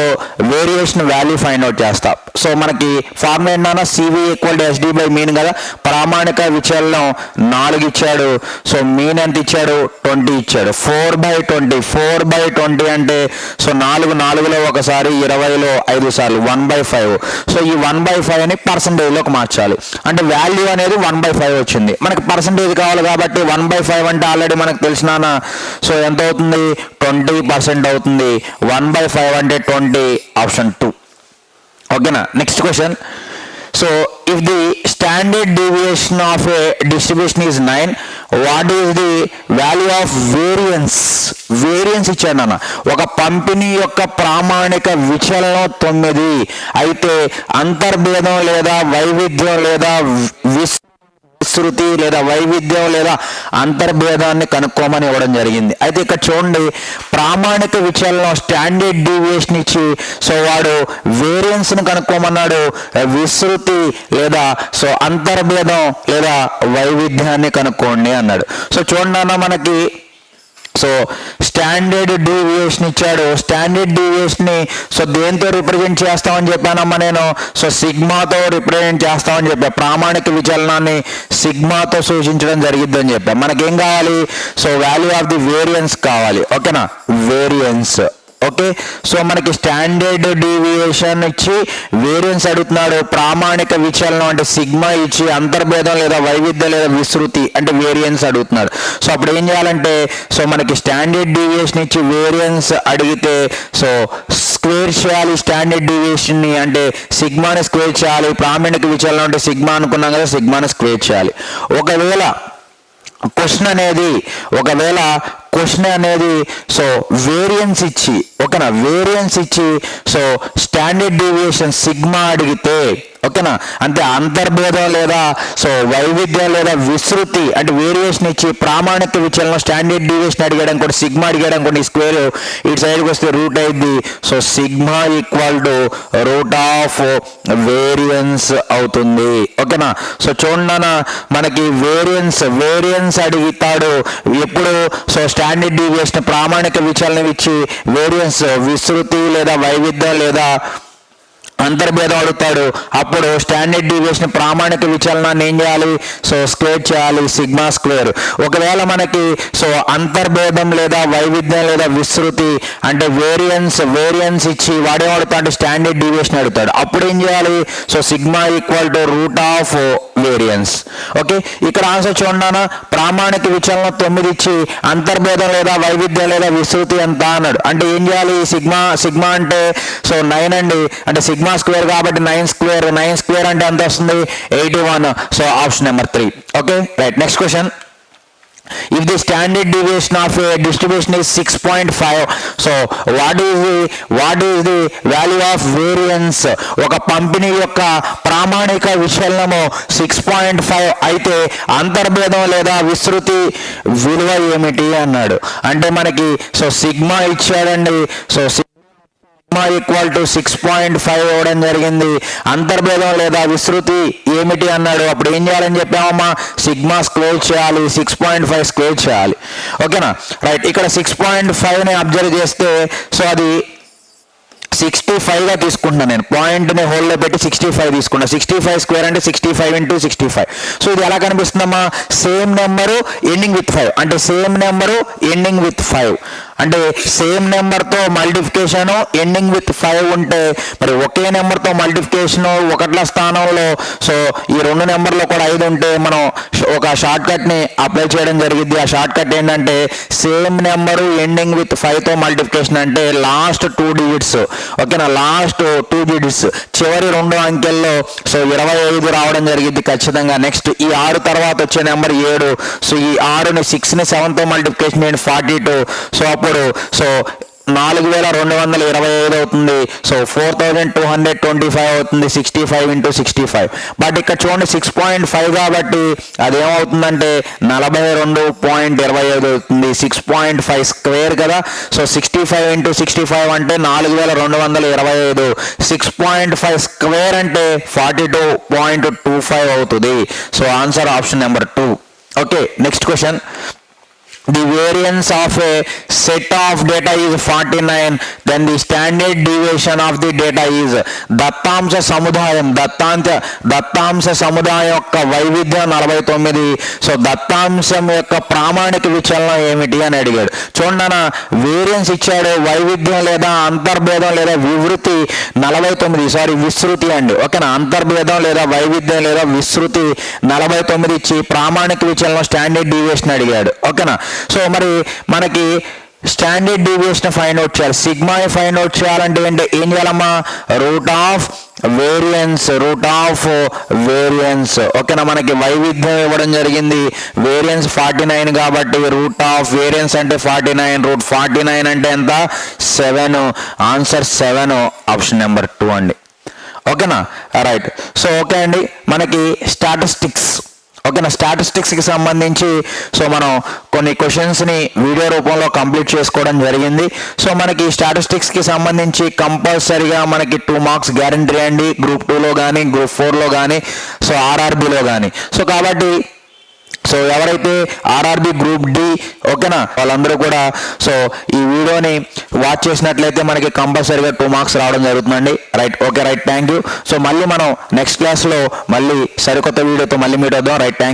variation value find out చేస్తా. సో మనకి ఫార్ములా ఏంటన్నా, CV equal to SD by mean కదా. ప్రామాణిక విచలనం 4 ఇచ్చాడు. సో మీన్ ఎంత ఇచ్చాడు 20 ఇచ్చాడు. 4/20 అంటే సో 4లో ఒకసారి 20లో 5 సార్లు 1/5. సో ఈ 1/5 అని పర్సంటేజ్లోకి మార్చాలి. అంటే వాల్యూ అనేది 1/5 వచ్చింది. మనకి పర్సంటేజ్ కావాలి కాబట్టి 1/5 అంటే ఆల్రెడీ మనకు తెలిసినా సో ఎంత అవుతుంది 20% అవుతుంది. 1/5 అంటే 20, ఆప్షన్ 2. ఓకేనా. Next question. So if the standard deviation of A distribution is 9, what is the value of variance ఇచ్చాడు అన్న. ఒక పంపిణీ యొక్క ప్రామాణిక విచలనం 9 అయితే అంతర్భేదం లేదా వైవిధ్యం లేదా విస్తృతి లేదా వైవిధ్యం లేదా అంతర్భేదాన్ని కనుక్కోమని ఇవ్వడం జరిగింది. అయితే ఇక్కడ చూడండి ప్రామాణిక విచలనం స్టాండర్డ్ డీవియేషన్ ఇచ్చి సో వాడు వేరియన్స్ ను కనుక్కోమన్నాడు, విస్తృతి లేదా సో అంతర్భేదం లేదా వైవిధ్యాన్ని కనుక్కోండి అన్నాడు. సో చూడండి అన్న మనకి సో స్టాండర్డ్ డీవియేషన్ ఇచ్చాడు. స్టాండర్డ్ డీవియేషన్ ని సో దేంతో రిప్రజెంట్ చేస్తామని చెప్పానమ్మా నేను, సో సిగ్మాతో రిప్రజెంట్ చేస్తామని చెప్పా. ప్రామాణిక విచలనాన్ని సిగ్మాతో సూచించడం జరిగిద్దని చెప్పా. మనకేం కావాలి, so value of the variance కావాలి. ఓకేనా. వేరియన్స్ ఓకే, సో మనకి స్టాండర్డ్ డీవియేషన్ ఇచ్చి వేరియన్స్ అడుగుతున్నాడు, ప్రామాణిక విచలనం అంటే సిగ్మా ఇచ్చి అంతర్భేదం లేదా వైవిధ్యం లేదా విస్తృతి అంటే వేరియన్స్ అడుగుతున్నాడు. సో అప్పుడు ఏం చేయాలంటే, సో మనకి స్టాండర్డ్ డీవియేషన్ ఇచ్చి వేరియన్స్ అడిగితే సో స్క్వేర్ చేయాలి స్టాండర్డ్ డీవియేషన్ని, అంటే సిగ్మాని స్క్వేర్ చేయాలి. ప్రామాణిక విచలనం అంటే సిగ్మా అనుకున్నాం కదా, సిగ్మాని స్క్వేర్ చేయాలి. ఒకవేళ క్వశ్చన్ అనేది సో వేరియన్స్ ఇచ్చి, ఓకేనా, వేరియన్స్ ఇచ్చి సో స్టాండర్డ్ డీవియేషన్ సిగ్మా అడిగితే, ఓకేనా, అంతే అంతర్భేదం లేదా సో వైవిధ్యం లేదా విస్తృతి అంటే వేరియేషన్ ఇచ్చి ప్రామాణిక విచలనం స్టాండర్డ్ డీవియేషన్ అడిగడం కూడా సిగ్మా అడిగడం కూడా స్క్వేర్ ఇటు సైడ్కి వస్తే రూట్ అయింది. So sigma equal to root of variance అవుతుంది. ఓకేనా, సో చూడండి మనకి వేరియన్స్ అడుగుతాడు ఎప్పుడు, సో స్టాండర్డ్ డీవియేషన్ ప్రామాణిక విచలనం ఇచ్చి వేరియన్స్ విస్తృతి లేదా వైవిధ్యం లేదా అంతర్భేదం అడుగుతాడు. అప్పుడు స్టాండర్డ్ డీవియేషన్ ప్రామాణిక విచలనాన్ని ఏం చేయాలి, సో స్క్వేర్ చేయాలి సిగ్మా స్క్వేర్. ఒకవేళ మనకి సో అంతర్భేదం లేదా వైవిధ్యం లేదా విస్తృతి అంటే వేరియన్స్ ఇచ్చి వాడేం అడుగుతాడు, స్టాండర్డ్ డీవియేషన్ అడుగుతాడు. అప్పుడు ఏం చేయాలి, so sigma equal to root of variance. Okay, ఇక్కడ ఆన్సర్ చూడండి, ప్రామాణిక విచలనం 9 ఇచ్చి అంతర్భేదం లేదా వైవిధ్యం లేదా విస్తృతి ఎంత అన్నాడు. అంటే ఏం చేయాలి, సిగ్మా అంటే సో 9 అండి, అంటే సిగ్మా స్క్వేర్ కాబట్టి 9 స్క్వేర్ అంటే ఎంత వస్తుంది, 81. So option number 3. Okay, right. Next question. If the standard deviation of a distribution is 6.5, so what is the value of variance? ఒక పంపిణీ యొక్క ప్రామాణిక విచలనము 6.5 అయితే అంతర్భేదం లేదా విస్తృతి విలువ ఏమిటి అన్నాడు. అంటే మనకి సో సిగ్మా ఇచ్చాడండి, సో ఈక్వల్ టు 6.5 ఇవ్వడం జరిగింది. అంతర్భేదం లేదా విస్తృతి ఏమిటి అన్నాడు. అప్పుడు ఏం చేయాలని చెప్పామమ్మా, సిగ్మా స్క్వేర్ చేయాలి, 6.5 స్క్వేర్ చేయాలి. ఓకేనా, రైట్. ఇక్కడ 6.5ని అబ్జర్వ్ చేస్తే సో అది 65గా తీసుకుంటున్నాను నేను, పాయింట్ని హోల్లో పెట్టి 65 తీసుకున్నా. 65 స్క్వేర్ అంటే 65 × 65. సో ఇది ఎలా కనిపిస్తుందమ్మా, సేమ్ నెంబరు ఎండింగ్ విత్ 5 అంటే సేమ్ నెంబరు ఎండింగ్ విత్ 5 అంటే సేమ్ నెంబర్తో మల్టిఫికేషన్ ఎండింగ్ విత్ 5 ఉంటే మరి ఒకే నెంబర్తో మల్టిఫికేషన్ ఒకట్ల స్థానంలో సో ఈ 2 నెంబర్లో కూడా 5 ఉంటే మనం ఒక షార్ట్ కట్ని అప్లై చేయడం జరిగింది. ఆ షార్ట్ కట్ ఏంటంటే సేమ్ నెంబరు ఎండింగ్ విత్ 5తో మల్టిఫికేషన్ అంటే లాస్ట్ 2 డిజిట్స్, ఓకేనా, లాస్ట్ 2 డిజిట్స్ చివరి 2 అంకెల్లో సో 25 రావడం జరిగింది ఖచ్చితంగా. నెక్స్ట్ ఈ 6 తర్వాత వచ్చే నెంబర్ 7. సో ఈ 6ని 6ని 7తో మల్టిఫికేషన్ ఏంటి 42. సో అప్పుడు సో 4225 అవుతుంది. సో 4225 అవుతుంది 65 × 65. బట్ ఇక్కడ చూడండి 6.5 కాబట్టి అదేమవుతుందంటే 42.25 అవుతుంది. 6.5 స్క్వేర్ కదా, సో 65 × 65 అంటే 4225. 6.5 స్క్వేర్ అంటే 42.25 అవుతుంది. So answer option number 2. Okay, next question. The variance of a set of data is 49, then the standard deviation of the data is దత్తాంశ సముదాయం యొక్క వైవిధ్యం 49. సో దత్తాంశం యొక్క ప్రామాణిక విచలనం ఏమిటి అని అడిగాడు. చూడన్నా, వేరియన్స్ ఇచ్చాడు, వైవిధ్యం లేదా అంతర్భేదం లేదా విస్తృతి అండి, ఓకేనా. అంతర్భేదం లేదా వైవిధ్యం లేదా విస్తృతి 49 ఇచ్చి ప్రామాణిక విచలనం స్టాండర్డ్ డీవియేషన్ అడిగాడు, ఓకేనా. సో మరి మనకి స్టాండర్డ్ డీవియేషన్ ఫైండ్ అవుట్ చేయాలి. సిగ్మా ఫైండ్ అవుట్ చేయాలంటే ఏం చేయాలమ్మా, రూట్ ఆఫ్ వేరియన్స్, ఓకేనా. మనకి వైవిధ్యం ఇవ్వడం జరిగింది, వేరియన్స్ 49 కాబట్టి రూట్ ఆఫ్ వేరియన్స్ అంటే 49, రూట్ 49 అంటే ఎంత 7. ఆన్సర్ 7, ఆప్షన్ నెంబర్ 2 అండి. ఓకేనా, రైట్. సో ఓకే అండి, మనకి స్టాటిస్టిక్స్, ఓకేనా, స్టాటిస్టిక్స్కి సంబంధించి సో మనం కొన్ని క్వశ్చన్స్ని వీడియో రూపంలో కంప్లీట్ చేసుకోవడం జరిగింది. సో మనకి స్టాటిస్టిక్స్కి సంబంధించి కంపల్సరీగా మనకి 2 మార్క్స్ గ్యారంటీ అండి, గ్రూప్ 2లో కానీ గ్రూప్ 4లో కానీ సో ఆర్ఆర్బీలో కానీ. సో కాబట్టి సో ఎవరైతే ఆర్ఆర్బీ గ్రూప్ డి, ఓకేనా, వాళ్ళందరూ కూడా సో ఈ వీడియోని వాచ్ చేసినట్లయితే మనకి కంపల్సరీగా 2 మార్క్స్ రావడం జరుగుతుందండి. Right, okay, right, thank you. So మళ్ళీ మనం నెక్స్ట్ క్లాస్లో మళ్ళీ సరికొత్త వీడియోతో మళ్ళీ మీట్ అవుదాం. Right, thank you.